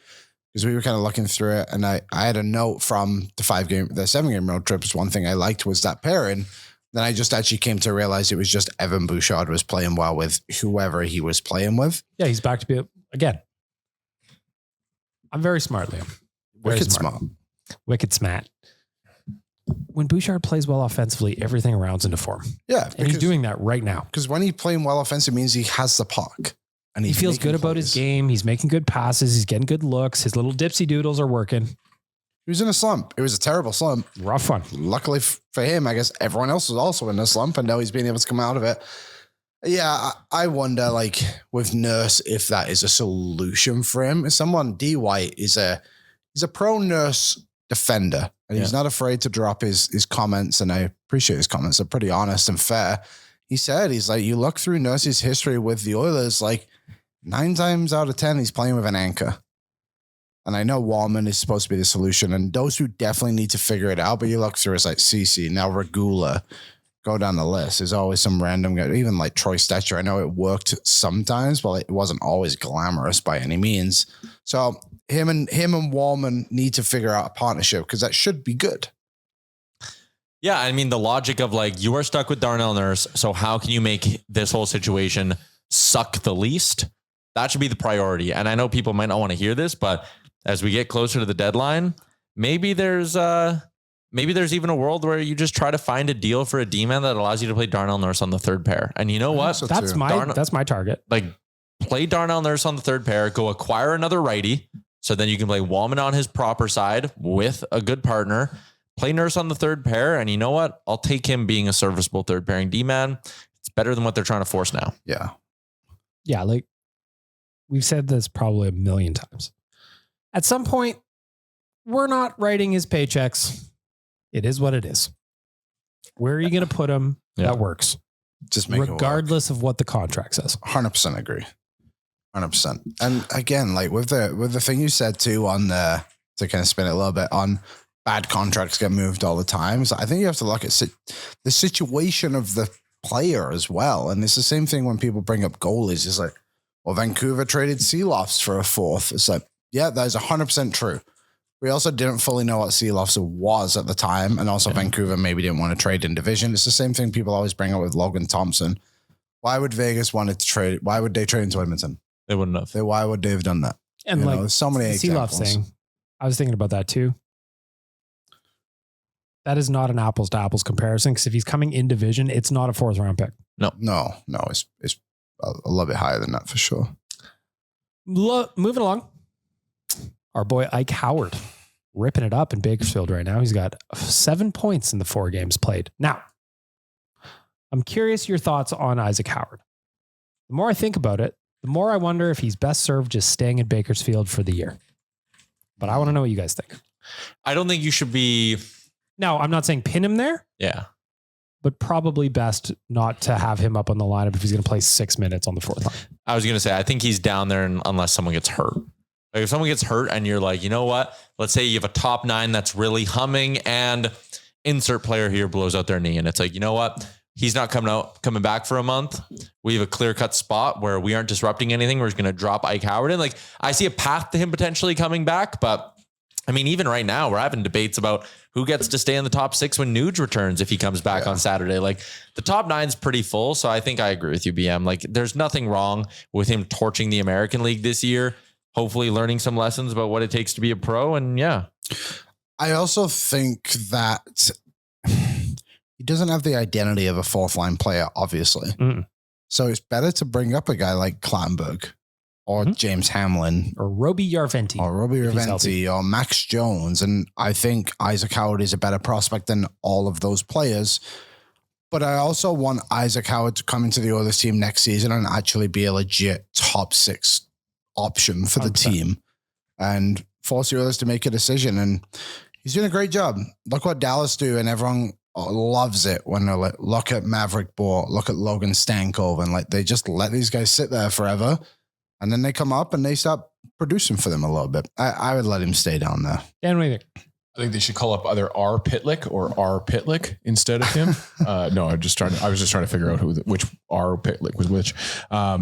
because we were kind of looking through it, and I had a note from the 7-game road trips. One thing I liked was that pairing. Then I just actually came to realize it was just Evan Bouchard was playing well with whoever he was playing with. Yeah, he's back to be again. I'm very smart, Liam. Wicked smart. Wicked smart. When Bouchard plays well offensively, everything around's into form. Yeah. And he's doing that right now. Because when he's playing well offensive, it means he has the puck. And he feels good about his game. He's making good passes. He's getting good looks. His little dipsy doodles are working. He was in a slump. It was a terrible slump. Rough one. Luckily for him, I guess everyone else was also in a slump, and now he's being able to come out of it. Yeah, I wonder, like, with Nurse, if that is a solution for him. Someone, D. White, he's a pro Nurse defender, and he's not afraid to drop his comments, and I appreciate his comments. They're pretty honest and fair. He's like, you look through Nurse's history with the Oilers, like, 9 times out of 10, he's playing with an anchor. And I know Wallman is supposed to be the solution, and those who definitely need to figure it out, but you look through, it's like CC, now Regula, go down the list. There's always some random guy, even like Troy Stetcher. I know it worked sometimes, but it wasn't always glamorous by any means. So him and Wallman need to figure out a partnership because that should be good. Yeah, I mean, the logic of like, you are stuck with Darnell Nurse, so how can you make this whole situation suck the least? That should be the priority. And I know people might not want to hear this, but as we get closer to the deadline, maybe there's even a world where you just try to find a deal for a D-man that allows you to play Darnell Nurse on the third pair. And you know what? So that's my target. Like, play Darnell Nurse on the third pair, go acquire another righty. So then you can play Wallman on his proper side with a good partner, play Nurse on the third pair. And you know what? I'll take him being a serviceable third pairing D-man. It's better than what they're trying to force now. Yeah. Yeah. Like we've said this probably a million times. At some point, we're not writing his paychecks. It is what it is. Where are you going to put him? Yeah. That works. Just make regardless of what the contract says. 100% agree. 100%. And again, like with the thing you said too on the, to kind of spin it a little bit on bad contracts get moved all the time. So I think you have to look at the situation of the player as well. And it's the same thing when people bring up goalies. It's like, well, Vancouver traded Seelofs for a 4th. It's like, yeah, that is 100% true. We also didn't fully know what Seelofs was at the time. And also Vancouver maybe didn't want to trade in division. It's the same thing people always bring up with Logan Thompson. Why would Vegas want to trade? Why would they trade into Edmonton? They wouldn't have. Why would they have done that? And you like know, so many examples. Seelofs thing, I was thinking about that too. That is not an apples to apples comparison because if he's coming in division, it's not a 4th round pick. No, it's a little bit higher than that for sure. Moving along. Our boy Ike Howard ripping it up in Bakersfield right now. He's got 7 points in the 4 games played. Now, I'm curious your thoughts on Isaac Howard. The more I think about it, the more I wonder if he's best served just staying in Bakersfield for the year. But I want to know what you guys think. I don't think you should be. Now, I'm not saying pin him there. Yeah. But probably best not to have him up on the lineup if he's going to play 6 minutes on the 4th line. I was going to say, I think he's down there unless someone gets hurt. Like if someone gets hurt and you're like, you know what? Let's say you have a top 9 that's really humming and insert player here blows out their knee. And it's like, you know what? He's not coming back for a month. We have a clear-cut spot where we aren't disrupting anything. We're just going to drop Ike Howard in. Like I see a path to him potentially coming back, but I mean, even right now we're having debates about who gets to stay in the top 6 when Nuge returns if he comes back on Saturday. Like the top 9's pretty full. So I think I agree with you, BM. Like there's nothing wrong with him torching the American League this year, hopefully learning some lessons about what it takes to be a pro. And yeah. I also think that he doesn't have the identity of a 4th line player, obviously. So it's better to bring up a guy like Klamberg or James Hamlin or Roby Yarventi or Max Jones. And I think Isaac Howard is a better prospect than all of those players. But I also want Isaac Howard to come into the Oilers team next season and actually be a legit top 6 option for the 100%. Team and force the Oilers to make a decision. And he's doing a great job. Look what Dallas do, and everyone loves it when they're like, look at Maverick Bourt, look at Logan Stankoven, and like they just let these guys sit there forever, and then they come up and they start producing for them a little bit. I would let him stay down there. Dan, what do you think? I think they should call up either R. Pitlick or R. Pitlick instead of him. No, I was just trying to figure out which R. Pitlick was which. I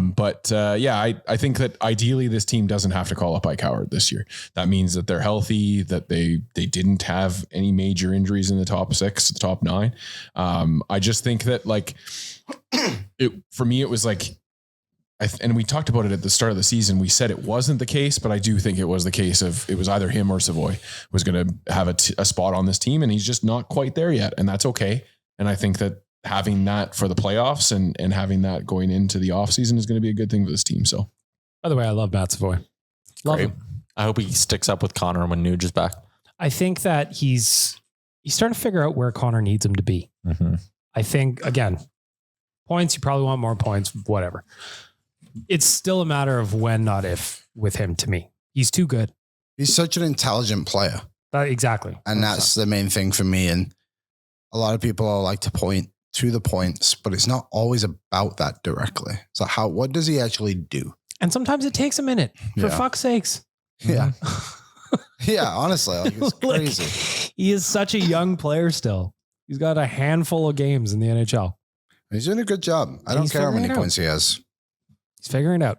think that ideally this team doesn't have to call up Ike Howard this year. That means that they're healthy, that they didn't have any major injuries in the top 6, the top 9. I just think that like for me, it was like, and we talked about it at the start of the season. We said it wasn't the case, but I do think it was the case of it was either him or Savoy was going to have a spot on this team, and he's just not quite there yet. And that's okay. And I think that having that for the playoffs and having that going into the offseason is going to be a good thing for this team. So, by the way, I love Matt Savoy. Love him. I hope he sticks up with Connor when Nuge is back. I think that he's starting to figure out where Connor needs him to be. I think, again, points, you probably want more points, whatever. It's still a matter of when, not if, with him to me. He's too good. He's such an intelligent player. Exactly. And that's the main thing for me. And a lot of people like to point to the points, but it's not always about that directly. So what does he actually do? And sometimes it takes a minute, for fuck's sakes. Yeah. Yeah, honestly, like it's crazy. He is such a young player still. He's got a handful of games in the NHL. He's doing a good job. I don't care how many points he has. He's figuring it out.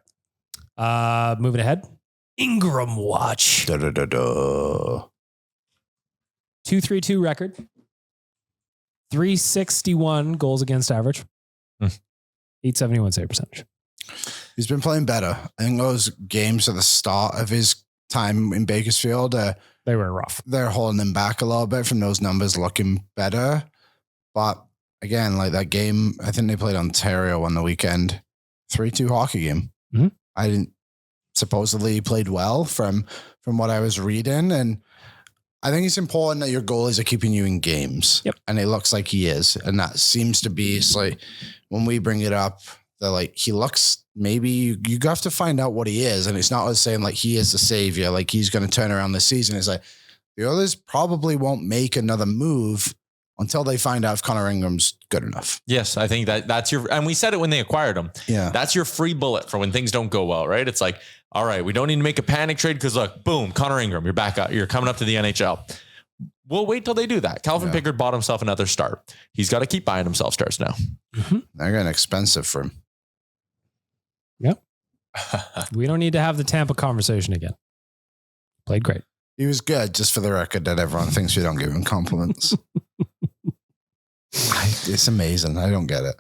Moving ahead. Ingram watch. 232 record. 361 goals against average. 871 save percentage. He's been playing better. I think those games at the start of his time in Bakersfield, they were rough. They're holding him back a little bit from those numbers looking better. But again, like that game, I think they played Ontario on the weekend. 3-2 hockey game. I didn't supposedly played well from what I was reading. And I think it's important that your goalies are keeping you in games. Yep. And it looks like he is. And that seems to be, it's like when we bring it up, they're like, he looks, maybe you have to find out what he is. And it's not us saying like he is the savior, like he's going to turn around this season. It's like the others probably won't make another move until they find out if Connor Ingram's good enough. Yes, I think that's your, and we said it when they acquired him. Yeah. That's your free bullet for when things don't go well, right? It's like, all right, we don't need to make a panic trade because look, boom, Connor Ingram, you're back up. You're coming up to the NHL. We'll wait till they do that. Calvin Pickard bought himself another start. He's got to keep buying himself starts now. They're getting expensive for him. Yep. We don't need to have the Tampa conversation again. Played great. He was good, just for the record that everyone thinks we don't give him compliments. It's amazing. I don't get it.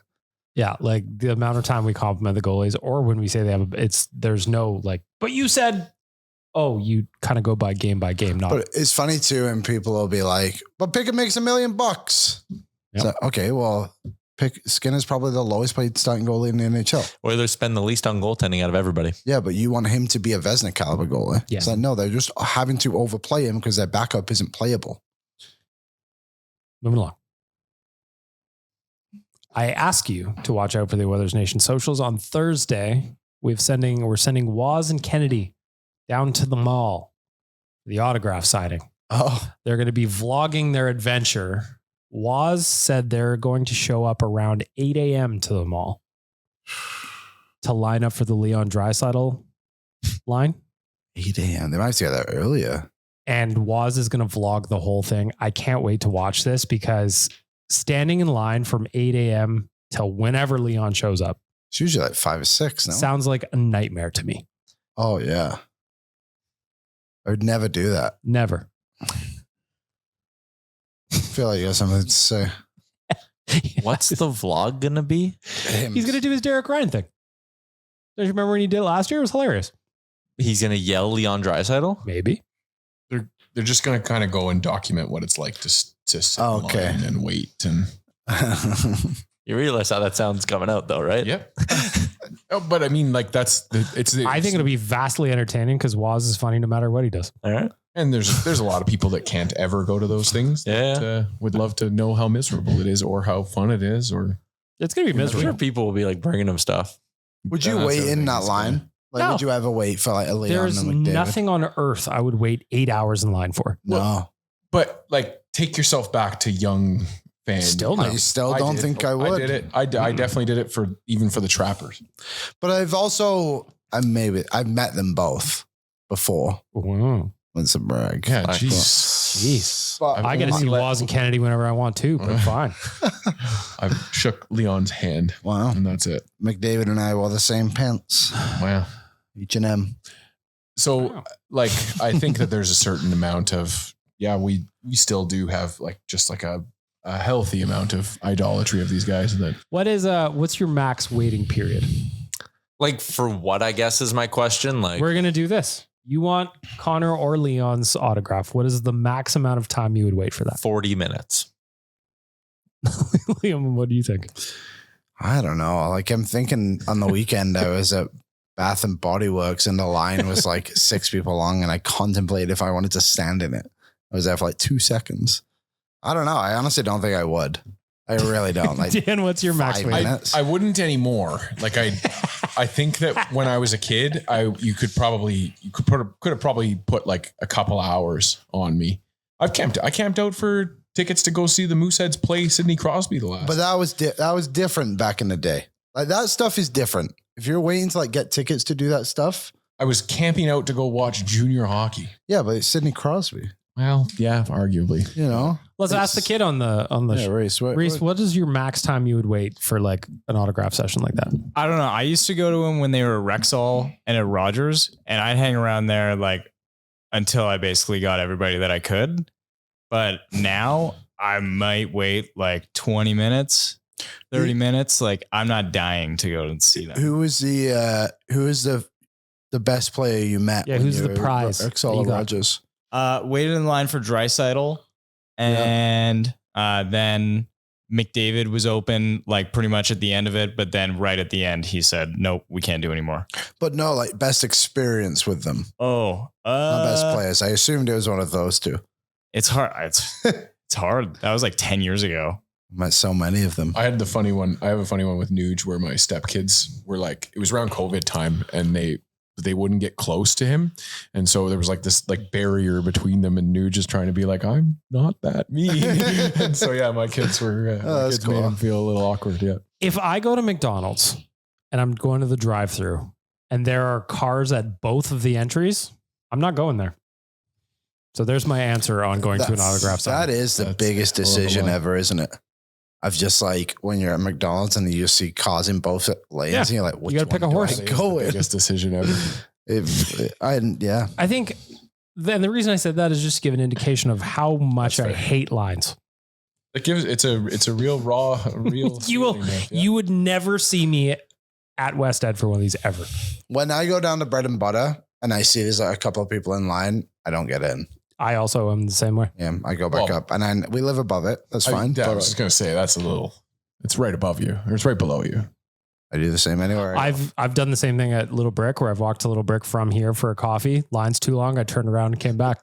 Yeah, like the amount of time we compliment the goalies, or when we say they have, there's no like, but you said, oh, you kind of go by game, not. But it's funny too, and people will be like, but Pickett makes $1 million. Yep. So, okay, well, Skinner's probably the lowest paid starting goalie in the NHL. Oilers spend the least on goaltending out of everybody. Yeah, but you want him to be a Vezina caliber goalie. Yeah. So no, they're just having to overplay him because their backup isn't playable. Moving along. I ask you to watch out for the Oilers Nation socials on Thursday. We're sending Waz and Kennedy down to the mall, the autograph signing. Oh, they're going to be vlogging their adventure. Waz said they're going to show up around 8 a.m. to the mall to line up for the Leon Draisaitl line. 8 a.m. They might have to get there earlier. And Waz is going to vlog the whole thing. I can't wait to watch this because standing in line from 8 a.m. till whenever Leon shows up. It's usually like 5 or 6 now. Sounds like a nightmare to me. Oh, yeah. I would never do that. Never. I feel like you have something to say. What's the vlog going to be? He's going to do his Derek Ryan thing. Don't you remember when he did it last year? It was hilarious. He's going to yell Leon Draisaitl? Maybe. They're just going to kind of go and document what it's like to sit in line and wait. And you realize how that sounds coming out though, right? Yep. Oh, but I mean, like I think it'll be vastly entertaining because Waz is funny no matter what he does. All right. And there's a lot of people that can't ever go to those things. That, would love to know how miserable it is or how fun it is. Or it's going to be I'm miserable. sure people will be like bringing them stuff. Would you wait in that line? Like, No. would you ever wait for like a Leon There's and McDavid? nothing on earth I would wait 8 hours in line for. No. But like, take yourself back to young fans. Still no. I still don't think I would. I did it. I definitely did it even for the Trappers. But I've met them both before. Wow. It's a brag. Yeah, Jeez. But I get to see Waz and Kennedy whenever I want to, but fine. I've shook Leon's hand. Wow. And that's it. McDavid and I wore the same pants. Wow. H&M. So like, I think that there's a certain amount of, we still do have like, just like a healthy amount of idolatry of these guys. That What's your max waiting period? Like for what, I guess is my question. Like We're going to do this. You want Connor or Leon's autograph. What is the max amount of time you would wait for that? 40 minutes. Liam, what do you think? I don't know. Like I'm thinking on the weekend, I was at Bath and Body Works and the line was like 6 people long and I contemplated if I wanted to stand in it. I was there for like 2 seconds. I don't know. I honestly don't think I would. I really don't. Like Dan, what's your max 5 waiting? minutes. I wouldn't anymore. Like I think that when I was a kid, you could have probably put like a couple hours on me. I camped out for tickets to go see the Mooseheads play Sidney Crosby the last. But that was different back in the day. Like that stuff is different. If you're waiting to like get tickets to do that stuff. I was camping out to go watch junior hockey. Yeah, but it's Sidney Crosby. Well, yeah, arguably. You know. Let's ask the kid on the Reese. Reese, what is your max time you would wait for like an autograph session like that? I don't know. I used to go to them when they were at Rexall and at Rogers, and I'd hang around there like until I basically got everybody that I could. But now I might wait like 20 minutes, 30 minutes. Like I'm not dying to go and see them. Who is the best player you met? Yeah, when who's you the were prize at that you Rexall got? Rogers. Waited in line for Draisaitl, and then McDavid was open like pretty much at the end of it, but then right at the end he said, "Nope, we can't do anymore." But no, like best experience with them. Oh, Not best players. I assumed it was one of those two. It's hard. It's hard. That was like 10 years ago. Met so many of them. I have a funny one with Nuge where my stepkids were like, it was around COVID time and they wouldn't get close to him. And so there was like this like barrier between them and Nuge is trying to be like, I'm not that mean. And so, yeah, my kids were, that's made cool. them feel a little awkward. Yeah. If I go to McDonald's and I'm going to the drive-thru and there are cars at both of the entries, I'm not going there. So there's my answer on going to an autograph sign. That is the biggest decision ever, isn't it? Of just like when you're at McDonald's and you see cars in both lanes and you're like, which you got to pick a one do horse. I go in? Biggest decision ever. I think then the reason I said that is just to give an indication of how much I hate lines. It's a real raw, You would never see me at West Ed for one of these ever. When I go down to Bread and Butter and I see there's like a couple of people in line, I don't get in. I also am the same way. Yeah, I go back up and then we live above it. That's fine. I was just going to say it's right above you or it's right below you. I do the same anywhere. I've done the same thing at Little Brick where I've walked to Little Brick from here for a coffee. Line's too long. I turned around and came back.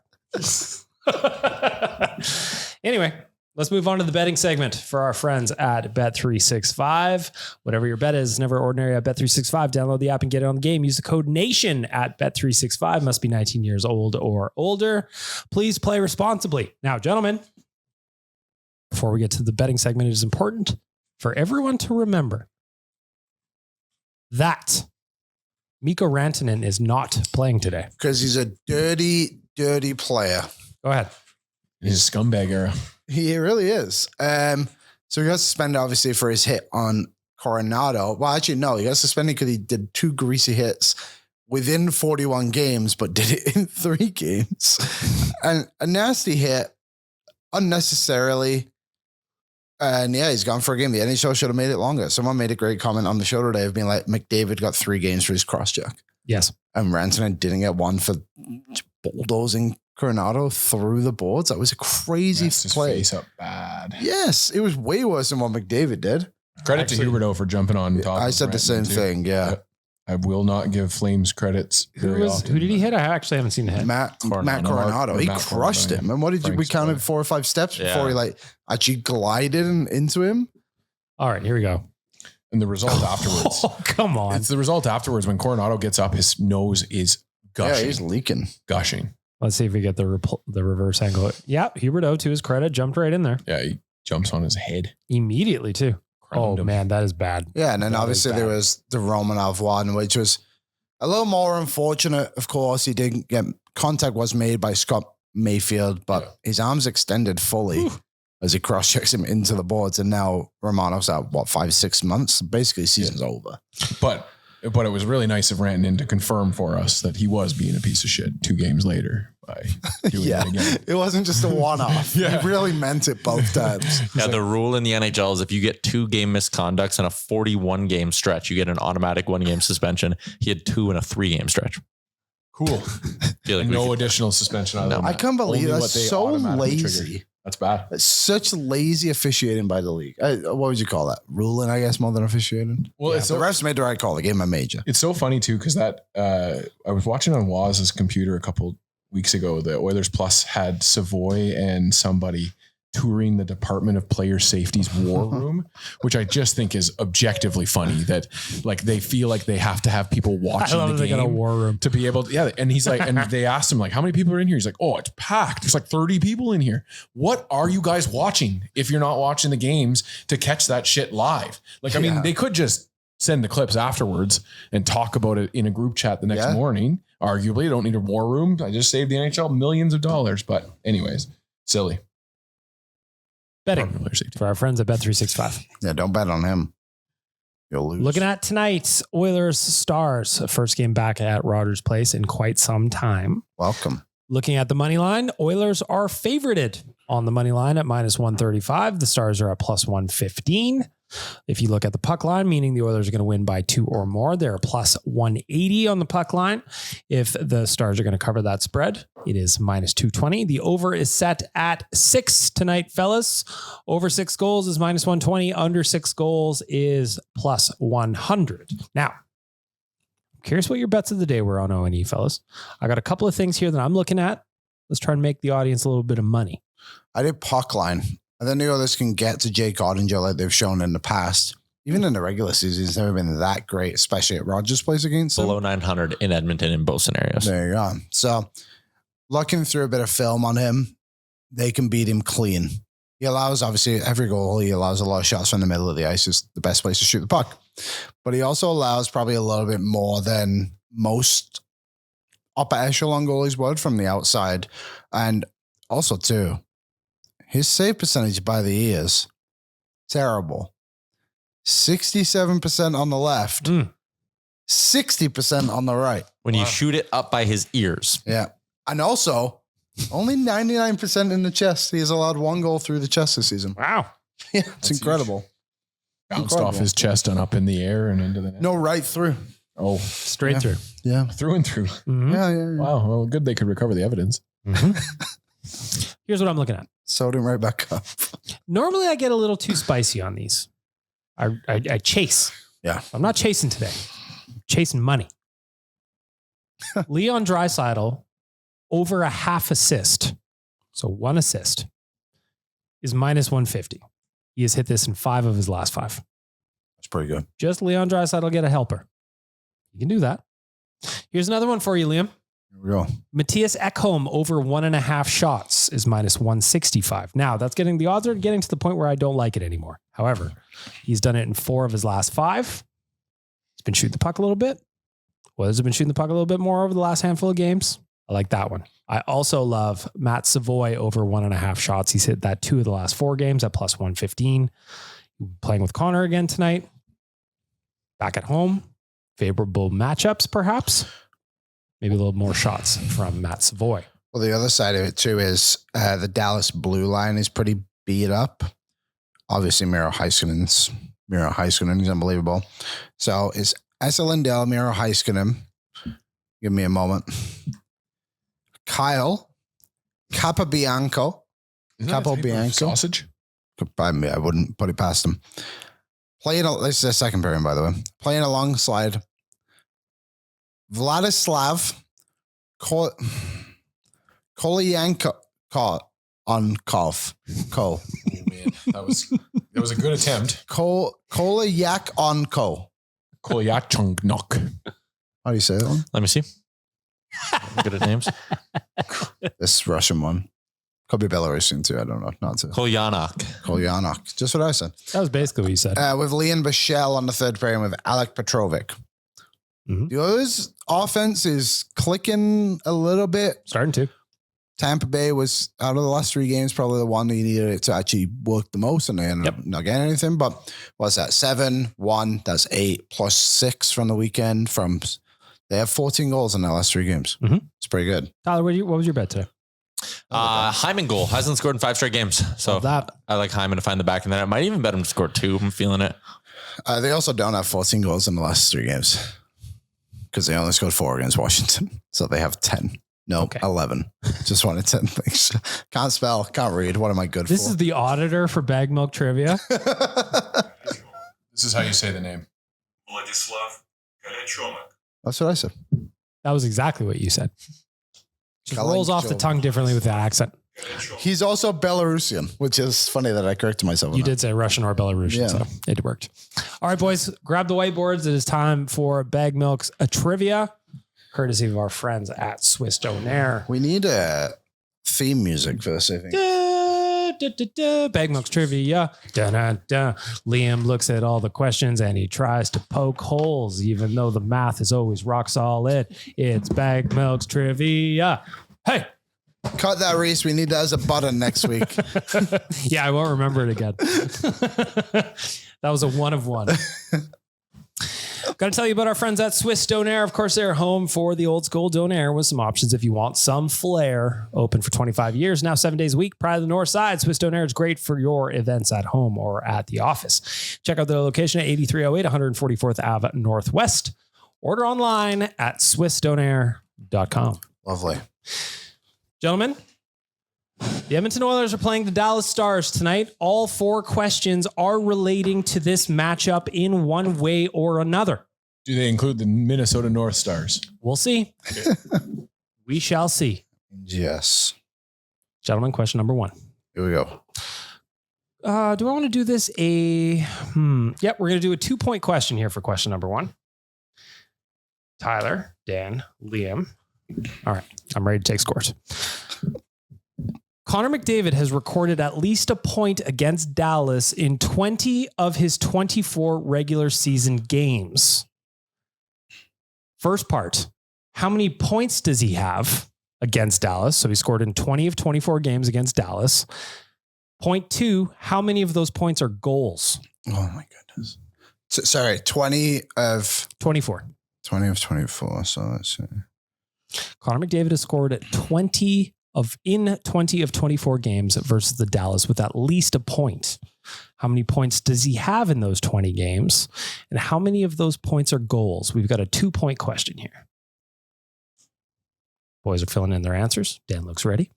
Anyway, let's move on to the betting segment for our friends at Bet365. Whatever your bet is, never ordinary at Bet365. Download the app and get it on the game. Use the code NATION at Bet365. Must be 19 years old or older. Please play responsibly. Now, gentlemen, before we get to the betting segment, it is important for everyone to remember that Mikko Rantanen is not playing today. Because he's a dirty, dirty player. Go ahead. His scumbag era. He really is. So he got suspended, obviously, for his hit on Coronado. Well, actually, no. He got suspended because he did 2 greasy hits within 41 games, but did it in 3 games. And a nasty hit, unnecessarily. And yeah, he's gone for a game. The NHL should have made it longer. Someone made a great comment on the show today of being like, McDavid got 3 games for his cross-check. Yes. And Rantanen didn't get one for bulldozing Coronado through the boards. That was a crazy play. His face up bad. Yes, it was way worse than what McDavid did. Credit to Huberdeau for jumping on top. I of said the same Rantanen, too. thing. Yeah. I will not give Flames credits very often. Who did he hit? I actually haven't seen the hit. Matt Coronado. Coronado. He Matt crushed Coronado, him. And what did we Frank's counted play. 4 or 5 steps Yeah. before he like actually glided into him? All right, here we go. And the result afterwards. Oh, come on. It's the result afterwards when Coronado gets up, his nose is Yeah, gushing. he's leaking. gushing. Let's see if we get the reverse angle. Yeah, Huberdeau, to his credit, jumped right in there Yeah, he jumps on his head. immediately too. Crowned him. Man, that is bad. Yeah, and then That is obviously bad. there was the Romanov one, which was a little more unfortunate. Of course, he didn't get contact was made by Scott Mayfield, but his arms extended fully as he cross-checks him into the boards. And now Romanov's out, 5-6 months? Basically, season's over. But it was really nice of Rantanen to confirm for us that he was being a piece of shit 2 games later by doing Yeah, it again. it wasn't just a one-off. Yeah. He really meant it both times. Yeah, the rule in the NHL is if you get 2 game misconducts in a 41 game stretch, you get an automatic 1 game suspension. He had 2 in a 3 game stretch. Cool. Feel like And we no could- additional suspension. Other than I that. can't believe Only that's what they so automatically lazy. triggered. That's bad. It's such lazy officiating by the league. What would you call that? Ruling, I guess, more than officiating. Well, it's The refs made the right call. They gave him a major. It's so funny too, because that I was watching on Waz's computer a couple weeks ago. The Oilers Plus had Savoy and somebody touring the Department of Player Safety's war room, which I just think is objectively funny that like they feel like they have to have people watching the they got a game war room. to be able to, yeah. And he's like, and they asked him like, how many people are in here? He's like, oh, it's packed. There's like 30 people in here. What are you guys watching if you're not watching the games to catch that shit live? Like, I mean, they could just send the clips afterwards and talk about it in a group chat the next morning. Arguably, don't need a war room. I just saved the NHL millions of dollars. But anyways, silly. Betting Player safety. for our friends at Bet365. Yeah, don't bet on him. You'll lose. Looking at tonight's Oilers Stars, first game back at Rogers Place in quite some time. Welcome. Looking at the money line, Oilers are favorited on the money line at -135. The Stars are at +115. If you look at the puck line, meaning the Oilers are going to win by 2 or more, they're +180 on the puck line. If the Stars are going to cover that spread, it is -220. The over is set at 6 tonight, fellas. Over 6 goals is -120. Under 6 goals is +100. Now, I'm curious what your bets of the day were on O&E, fellas. I got a couple of things here that I'm looking at. Let's try and make the audience a little bit of money. I did puck line. I think the Oilers can get to Jake Ottinger like they've shown in the past. Even in the regular season, it's never been that great, especially at Rogers Place against them. below 900 in Edmonton in both scenarios. There you go. So, looking through a bit of film on him, they can beat him clean. He allows, obviously, every goal, he allows a lot of shots from the middle of the ice. Is the best place to shoot the puck. But he also allows probably a little bit more than most upper echelon goalies would from the outside. And also, too, his save percentage by the ears, terrible. 67% on the left, 60% on the right. When you shoot it up by his ears. Yeah. And also, only 99% in the chest. He has allowed 1 goal through the chest this season. Wow. Yeah, it's incredible. Bounced off his chest and up in the air and into the net. No, right through. Oh, Straight through. Yeah. through and through. Mhm. Yeah. Wow. Well, good they could recover the evidence. Here's what I'm looking at. Sewed him right back up. Normally, I get a little too spicy on these. I chase. Yeah. I'm not chasing today. I'm chasing money. Leon Draisaitl over a half assist. So 1 assist is -150. He has hit this in 5 of his last 5. That's pretty good. Just Leon Draisaitl get a helper. You can do that. Here's another one for you, Liam. Here we go. Matthias Ekholm over 1.5 shots is -165. Now, that's getting the odds are getting to the point where I don't like it anymore. However, he's done it in 4 of his last 5. He's been shooting the puck a little bit. Oilers have been shooting the puck a little bit more over the last handful of games. I like that one. I also love Matt Savoy over 1.5 shots. He's hit that 2 of the last 4 games at plus 115. Playing with Connor again tonight. Back at home. Favorable matchups, perhaps. Maybe a little more shots from Matt Savoy. Well, the other side of it too is the Dallas blue line is pretty beat up. Obviously, Miro Heiskanen's unbelievable. So is Esa Lindell, Miro Heiskanen. Give me a moment. Kyle Capobianco. Sausage? I wouldn't put it past him. This is a second pairing, by the way. Playing alongside Vladislav Kolyankov on Kov. Ko. That was a good attempt. Kolyak on Ko. Kolyachongnok. How do you say that one? Let me see. Good at names. This Russian one. Could be Belarusian too. I don't know. Not to. Kolyanok. Just what I said. That was basically what you said. With Leon Bichelle on the third pairing with Alec Petrovic. Mm-hmm. The Oilers offense is clicking a little bit. Starting to. Tampa Bay was, out of the last 3 games, probably the one that you needed it to actually work the most, and they ended up not getting anything. But what's that? 7-1. That's 8 plus 6 from the weekend. They have 14 goals in their last 3 games. Mm-hmm. It's pretty good. Tyler, what was your bet today? Hyman goal. Hasn't scored in 5 straight games. So I like Hyman to find the back, and then I might even bet him to score 2. I'm feeling it. They also don't have 14 goals in the last 3 games because they only scored 4 against Washington. So they have 10. No, okay. 11. Just wanted 10 things. Can't spell, can't read. What am I good for? This is the auditor for Baggedmilk Trivia. This is how you say the name. Vladislav Kalachomik. That's what I said. That was exactly what you said. Just Kalachomik. rolls off the tongue differently with that accent. He's also Belarusian, which is funny that I corrected myself. You did say Russian or Belarusian, so it worked. All right, boys, grab the whiteboards. It is time for Baggedmilk's trivia, courtesy of our friends at Swiss Donaire. We need a theme music for this, I think. Baggedmilk's trivia. Liam looks at all the questions and he tries to poke holes, even though the math is always rock solid. It's Baggedmilk's trivia. Hey. Cut that, Reese. We need that as a button next week. Yeah, I won't remember it again. That was a 1 of 1. Got to tell you about our friends at Swiss Donaire. Of course, they're home for the old school Donaire with some options if you want some flair. Open for 25 years, now 7 days a week. Pride of the North Side. Swiss Donaire is great for your events at home or at the office. Check out their location at 8308 144th Ave Northwest. Order online at swissdonaire.com. Lovely. Gentlemen, the Edmonton Oilers are playing the Dallas Stars tonight. All 4 questions are relating to this matchup in one way or another. Do they include the Minnesota North Stars? We'll see. We shall see. Yes. Gentlemen, question number 1. Here we go. Do I want to do this Yep, we're going to do a 2-point question here for question number 1. Tyler, Dan, Liam. All right, I'm ready to take scores. Connor McDavid has recorded at least a point against Dallas in 20 of his 24 regular season games. First part, how many points does he have against Dallas? So he scored in 20 of 24 games against Dallas. Point 2, how many of those points are goals? Oh my goodness. Sorry, 20 of 24. 20 of 24. So let's see. Connor McDavid has scored at 20 of 24 games versus the Dallas with at least a point. How many points does he have in those 20 games? And how many of those points are goals? We've got a 2-point question here. Boys are filling in their answers. Dan looks ready.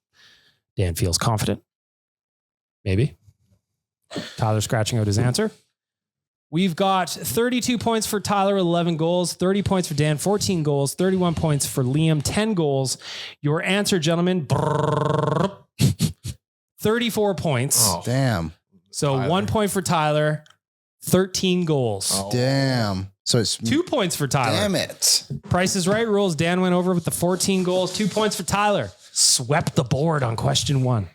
Dan feels confident. Maybe. Tyler scratching out his answer. We've got 32 points for Tyler, 11 goals, 30 points for Dan, 14 goals, 31 points for Liam, 10 goals. Your answer, gentlemen, 34 points. Oh, damn. So Tyler. 1 point for Tyler, 13 goals. Oh. Damn. So it's 2 points for Tyler. Damn it. Price is Right rules. Dan went over with the 14 goals, 2 points for Tyler. Swept the board on question 1.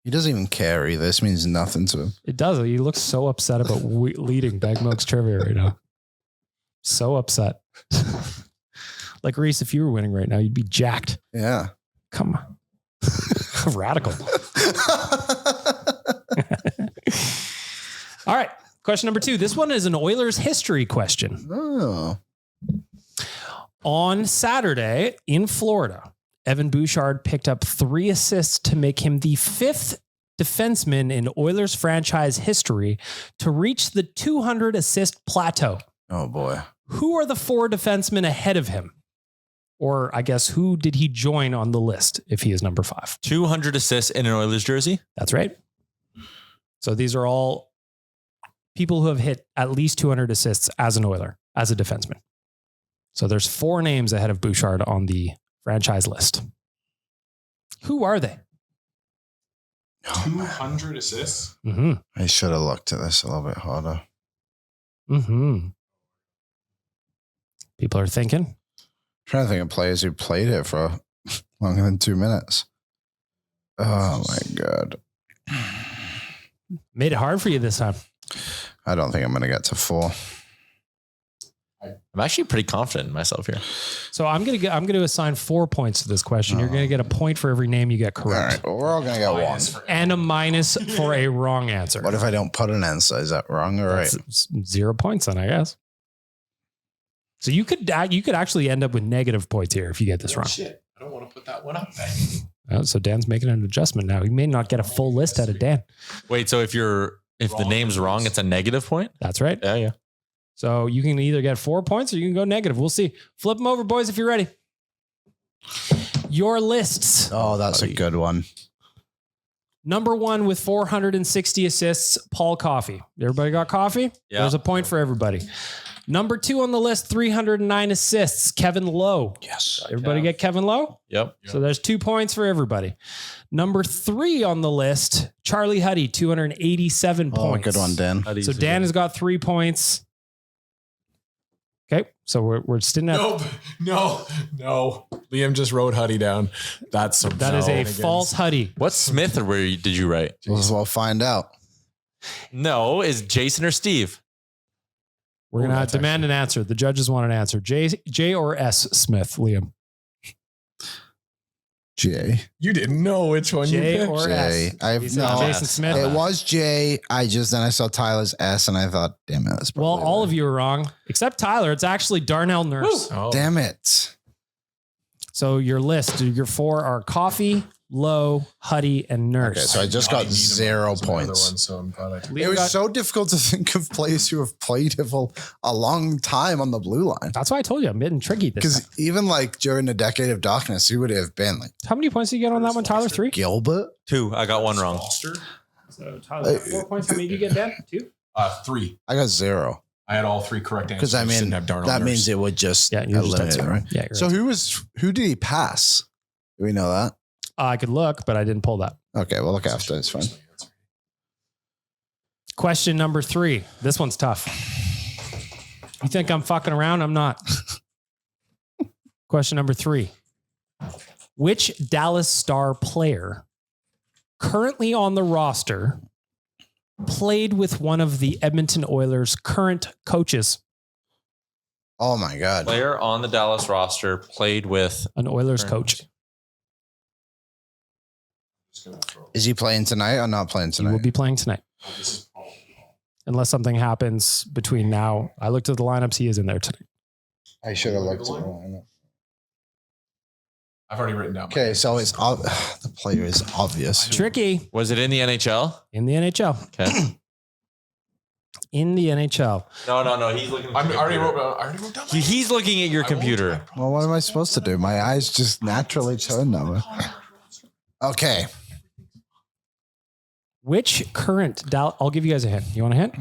He doesn't even care either. This means nothing to him. It does. He looks so upset about leading Baggedmilk's trivia right now. So upset. Like Reese, if you were winning right now, you'd be jacked. Yeah. Come on. Radical. All right. Question number 2. This one is an Oilers history question. Oh. On Saturday in Florida, Evan Bouchard picked up 3 assists to make him the 5th defenseman in Oilers franchise history to reach the 200 assist plateau. Oh boy. Who are the 4 defensemen ahead of him? Or I guess who did he join on the list if he is number 5? 200 assists in an Oilers jersey. That's right. So these are all people who have hit at least 200 assists as an Oiler, as a defenseman. So there's 4 names ahead of Bouchard on the franchise list. Who are they? 200 assists. Mm-hmm. I should have looked at this a little bit harder. Mm-hmm. People are thinking. I'm trying to think of players who played it for longer than 2 minutes. Oh my God. Made it hard for you this time. I don't think I'm going to get to 4. I'm actually pretty confident in myself here. So I'm gonna assign 4 points to this question. You're gonna get a point for every name you get All correct, right. Well, we're all going to get 1. and a minus for a wrong answer. What if I don't put an answer? Is that wrong or right? That's 0 points then, I guess. So you could actually end up with negative points here if you get this wrong. Shit. I don't want to put that one up. So Dan's making an adjustment now. He may not get a full list out of Dan. Wait, so if the name's wrong, it's a negative point? That's right. Yeah. So you can either get 4 points or you can go negative. We'll see. Flip them over, boys, if you're ready. Your lists. Oh, that's a good one. Number 1 with 460 assists, Paul Coffey. Everybody got Coffey? Yeah. There's a point for everybody. Number 2 on the list, 309 assists, Kevin Lowe. Yes. Everybody get Kevin Lowe? Yep. So there's 2 points for everybody. Number 3 on the list, Charlie Huddy, 287 Oh, points. good one, Dan. So Dan has got 3 points. Okay, so we're sitting at No. Liam just wrote Huddy down. That is a false Huddy. What Smith did you write? We'll find out. No, is Jason or Steve? We're gonna demand an answer. The judges want an answer. J or S Smith, Liam. J. You didn't know which one you J picked. or J. S. I've He said no. Jason Smith. It was J. Then I saw Tyler's S and I thought, damn it. That's Well, all of you are wrong except Tyler. It's actually Darnell Nurse. Oh. Damn it. So your list, your 4 are Coffey, Lowe, Huddy, and Nurse. Okay, so I just got 0 points. So I'm glad I It Liam was got- so difficult to think of players who have played it for a long time on the blue line. That's why I told you I'm getting tricky this Because time. even like during the decade of darkness, who would it have been? Like How many points did you get on that one, Tyler? 3? Gilbert? 2. I got 1 wrong. So Tyler got 4 points. How many did you get, Dan? 2? 3. I got 0. I had all 3 correct answers. Because I just mean, didn't have Darnell that Nurse. means it would just Yeah, you just had eliminate, 0. right? Yeah. So who did he pass? Do we know that? I could look, but I didn't pull that. Okay, we'll look after. It's fine. Question number 3. This one's tough. You think I'm fucking around? I'm not. Question number 3. Which Dallas Star player currently on the roster played with one of the Edmonton Oilers' current coaches? Oh my God. Player on the Dallas roster played with An Oilers coach. Is he playing tonight or not playing He will tonight? be playing tonight. Unless something happens between now. I looked at the lineups. He is in there tonight. I should have looked at it. I've already written down. Okay, so it's the player is obvious. Tricky. Was it in the NHL? In the NHL. Okay. In the NHL. No. He's looking. I already wrote down. He's looking at your computer. Well, what am I supposed to do? My eyes just naturally turn over. Okay. Which current Dallas? I'll give you guys a hint. You want a hint?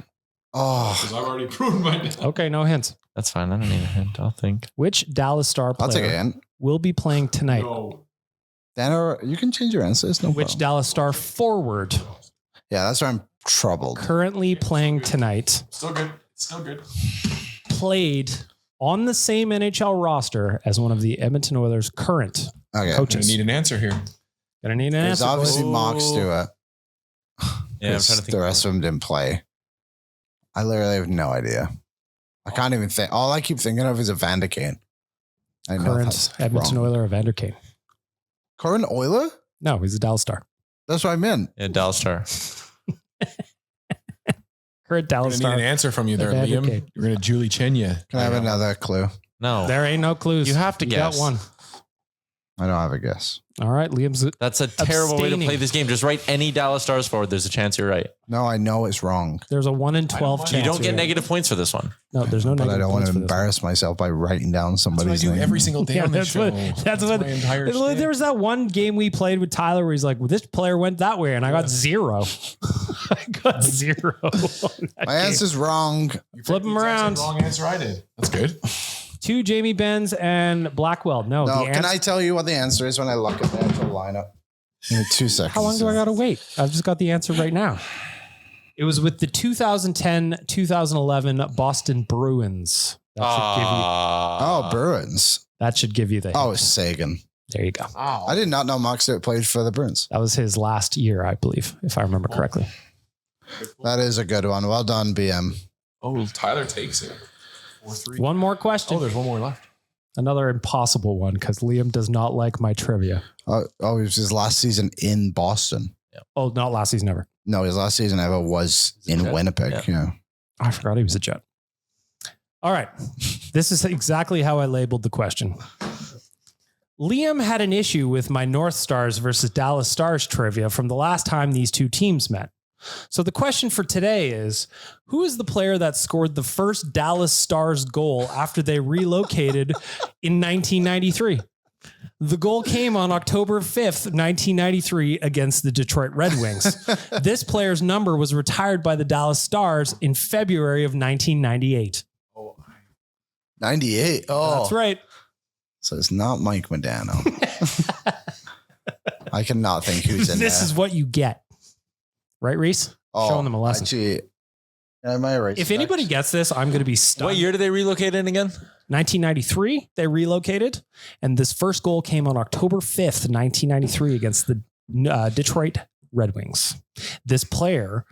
Oh, I've already proven my. Okay, no hints. That's fine. I don't need a hint. I'll think. Which Dallas Star I'll take a player hint. will be playing tonight? No. Dan, you can change your answers. No Which problem. Dallas Star forward Yeah, that's where I'm troubled. currently playing tonight Still good. Still good. played on the same NHL roster as one of the Edmonton Oilers' current Okay. I coaches? need an answer here. Gonna need an There's answer. obviously boys. Mark Stewart. Yeah, I'm trying to think. The rest of them didn't play. I literally have no idea. I can't even think. All I keep thinking of is a Van de Kane. I know Current that's Edmonton wrong. Oiler, Evander Kane. Current Oiler? No, he's a Dallas Star. That's what I meant. Yeah, Dallas Star. Current I'm Dallas gonna need Star. an answer from you there, Evander Liam. Kane. You're gonna Julie Chen you. Can I have another clue? No. There ain't no clues. You have to You guess. got one. I don't have a guess. All right, Liam's. That's a terrible way to Abstaining. play this game. Just write any Dallas Stars forward. There's a chance you're right. No, I know it's wrong, There's a 1 in 12 mind. chance. You don't get here. negative points for this one. No, there's no but negative I don't want points to for this one. embarrass myself by writing down That's what I somebody's do name. every single day Yeah, on this that's show. what. That's what. my entire There shtick. was that one game we played with Tyler where he's like, well, "This player went that way," and I got 0. I got 0. on that My game. answer's wrong. You Flip picked them the exact around. same Wrong answer I did. That's good. 2 Jamie Benz and Blackwell. No, No, the can answer- I tell you what the answer is when I look at the actual lineup? Give me 2 seconds. How long do I got to wait? I've just got the answer right now. It was with the 2010-2011 Boston Bruins. Oh, Bruins. That should give you the. Oh, it's Sagan. There you go. I did not know Mark Stewart played for the Bruins. That was his last year, I believe, if I remember correctly. That is a good one. Well done, BM. Oh, Tyler takes it. 4-3. One more question. Oh, there's one more left. Another impossible one because Liam does not like my trivia. Oh, it was his last season in Boston. Oh, not last season ever. No, his last season ever was in Jet? Winnipeg. Yeah. I forgot he was a Jet. All right. This is exactly how I labeled the question. Liam had an issue with my North Stars versus Dallas Stars trivia from the last time these two teams met. So the question for today is, who is the player that scored the first Dallas Stars goal after they relocated in 1993? The goal came on October 5th, 1993 against the Detroit Red Wings. This player's number was retired by the Dallas Stars in February of 1998. 98. Oh, That's right. So it's not Mike Modano. I cannot think who's in This there. is what you get. Right, Reese? Showing them a lesson. Actually, am I right? If anybody gets this, I'm going to be stunned. What year did they relocate in again? 1993, they relocated. And this first goal came on October 5th, 1993 against the Detroit Red Wings. This player's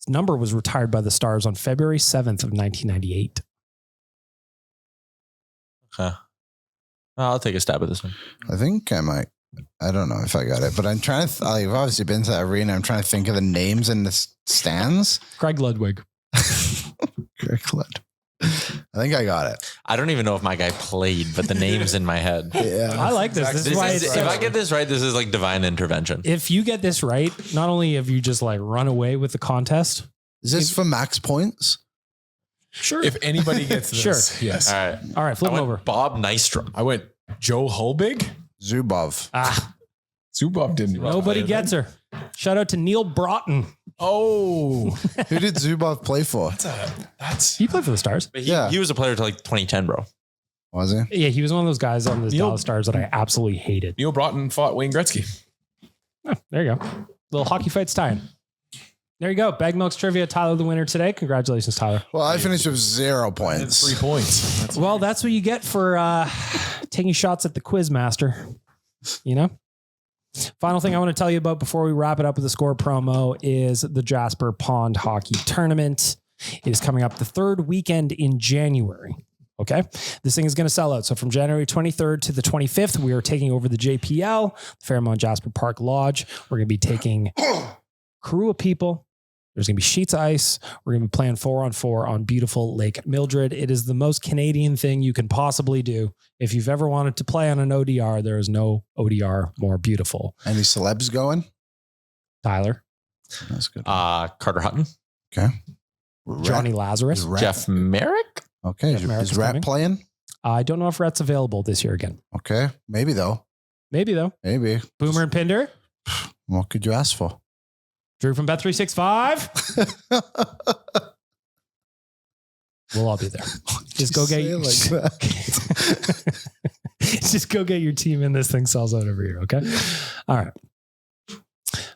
number was retired by the Stars on February 7th of 1998. Huh. I'll take a stab at this one. I think I might. I don't know if I got it, but I'm trying to. I've obviously been to that arena. I'm trying to think of the names in the stands. Craig Ludwig. Greg Lund. I think I got it. I don't even know if my guy played, but the name's in my head. Yeah. I like this. This is why it's If I get this right, this is like divine intervention. if you get this right, not only have you just like run away with the contest. Is this for max points? Sure. If anybody gets this, Sure. yes. All right. All right, flip I him went over. Bob Nystrom. I went Joe Hulbig. Zubov. Zubov didn't. Nobody gets her. Shout out to Neil Broughton. Oh, Who did Zubov play for? that's He played for the Stars. But Yeah. he was a player to like 2010, bro. Was he? Yeah, he was one of those guys on the Neil- Dallas Stars that I absolutely hated. Neil Broughton fought Wayne Gretzky. Oh, there you go. Little hockey fights tie-in. There you go. Baggedmilk's trivia. Tyler, the winner today. Congratulations, Tyler. Well, I finished with 0 points. 3 points. That's Well, that's what you get for taking shots at the quiz master. You know? Final thing I want to tell you about before we wrap it up with the score promo is the Jasper Pond Hockey Tournament. It is coming up the third weekend in January. Okay. This thing is going to sell out. So from January 23rd to the 25th, we are taking over the JPL, Fairmont Jasper Park Lodge. We're going to be taking crew of people. There's going to be sheets of ice. We're going to be playing 4-on-4 on beautiful Lake Mildred. It is the most Canadian thing you can possibly do. If you've ever wanted to play on an ODR, there is no ODR more beautiful. Any celebs going? Tyler, That's good. Carter Hutton. Okay. Johnny Lazarus. Is Rhett- Jeff Merrick. Okay. Jeff Merrick's Is Rat coming. playing? I don't know if Rhett's available this year again. Okay. Maybe though. Maybe though. Maybe. Boomer and Pinder. What could you ask for? Drew from Bet365. We'll all be there. Just go get your just go get your team in. This thing sells out every year. Okay. All right.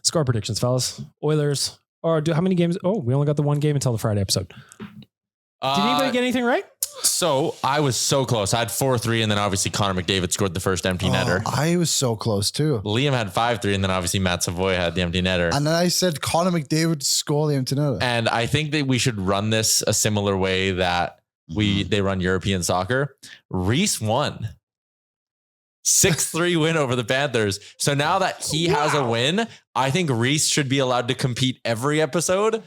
Score predictions, fellas. Oilers. Or how many games? Oh, we only got the one game until the Friday episode. Did anybody get anything right? So I was so close. I had 4-3, and then obviously Connor McDavid scored the first empty netter. I was so close too. Liam had 5-3, and then obviously Matt Savoy had the empty netter. And then I said Connor McDavid to score the empty netter. And I think that we should run this a similar way that they run European soccer. Reese won. 6-3 win over the Panthers. So now that he has a win, I think Reese should be allowed to compete every episode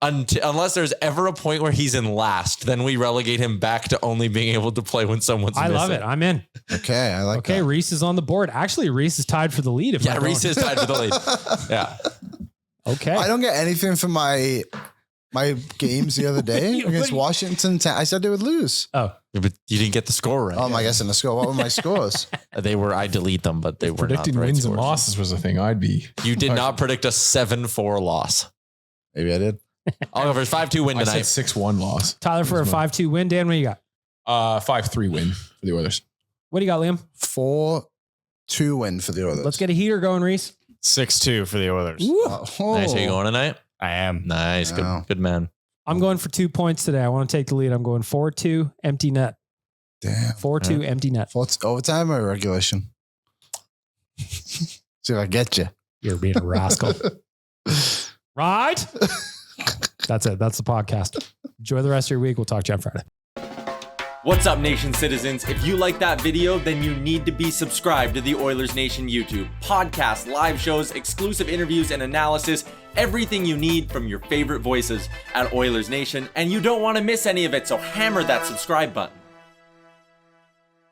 unless there's ever a point where he's in last. Then we relegate him back to only being able to play when someone's missing. love it. I'm in. Okay, I like that. Okay, Reese is on the board. Actually, Reese is tied for the lead. Reese is tied for the lead. Yeah. Okay. I don't get anything from my games the other day against Washington. I said they would lose. Oh, But you didn't get the score right. I guess in the score. What were my scores? I delete them, but they were Predicting not the right wins and scores. losses was a thing. You did not predict a 7-4 loss. Maybe I did. Oliver's 5-2 win I tonight. said 6-1 loss. Tyler for a 5-2 win. Dan, what do you got? 5-3 win for the Oilers. What do you got, Liam? 4-2 win for the Oilers. Let's get a heater going, Reese. 6-2 for the Oilers. Nice. Are you going tonight? I am. Nice. Wow. Good man. I'm going for 2 points today. I want to take the lead. I'm going 4-2 empty net. Damn. 4-2 empty net. Overtime or regulation? See if I get you. You're being a rascal. Right? That's it. That's the podcast. Enjoy the rest of your week. We'll talk to you on Friday. What's up, Nation citizens? If you like that video, then you need to be subscribed to the Oilers Nation YouTube. Podcasts, live shows, exclusive interviews, and analysis. Everything you need from your favorite voices at Oilers Nation. And you don't want to miss any of it, so hammer that subscribe button.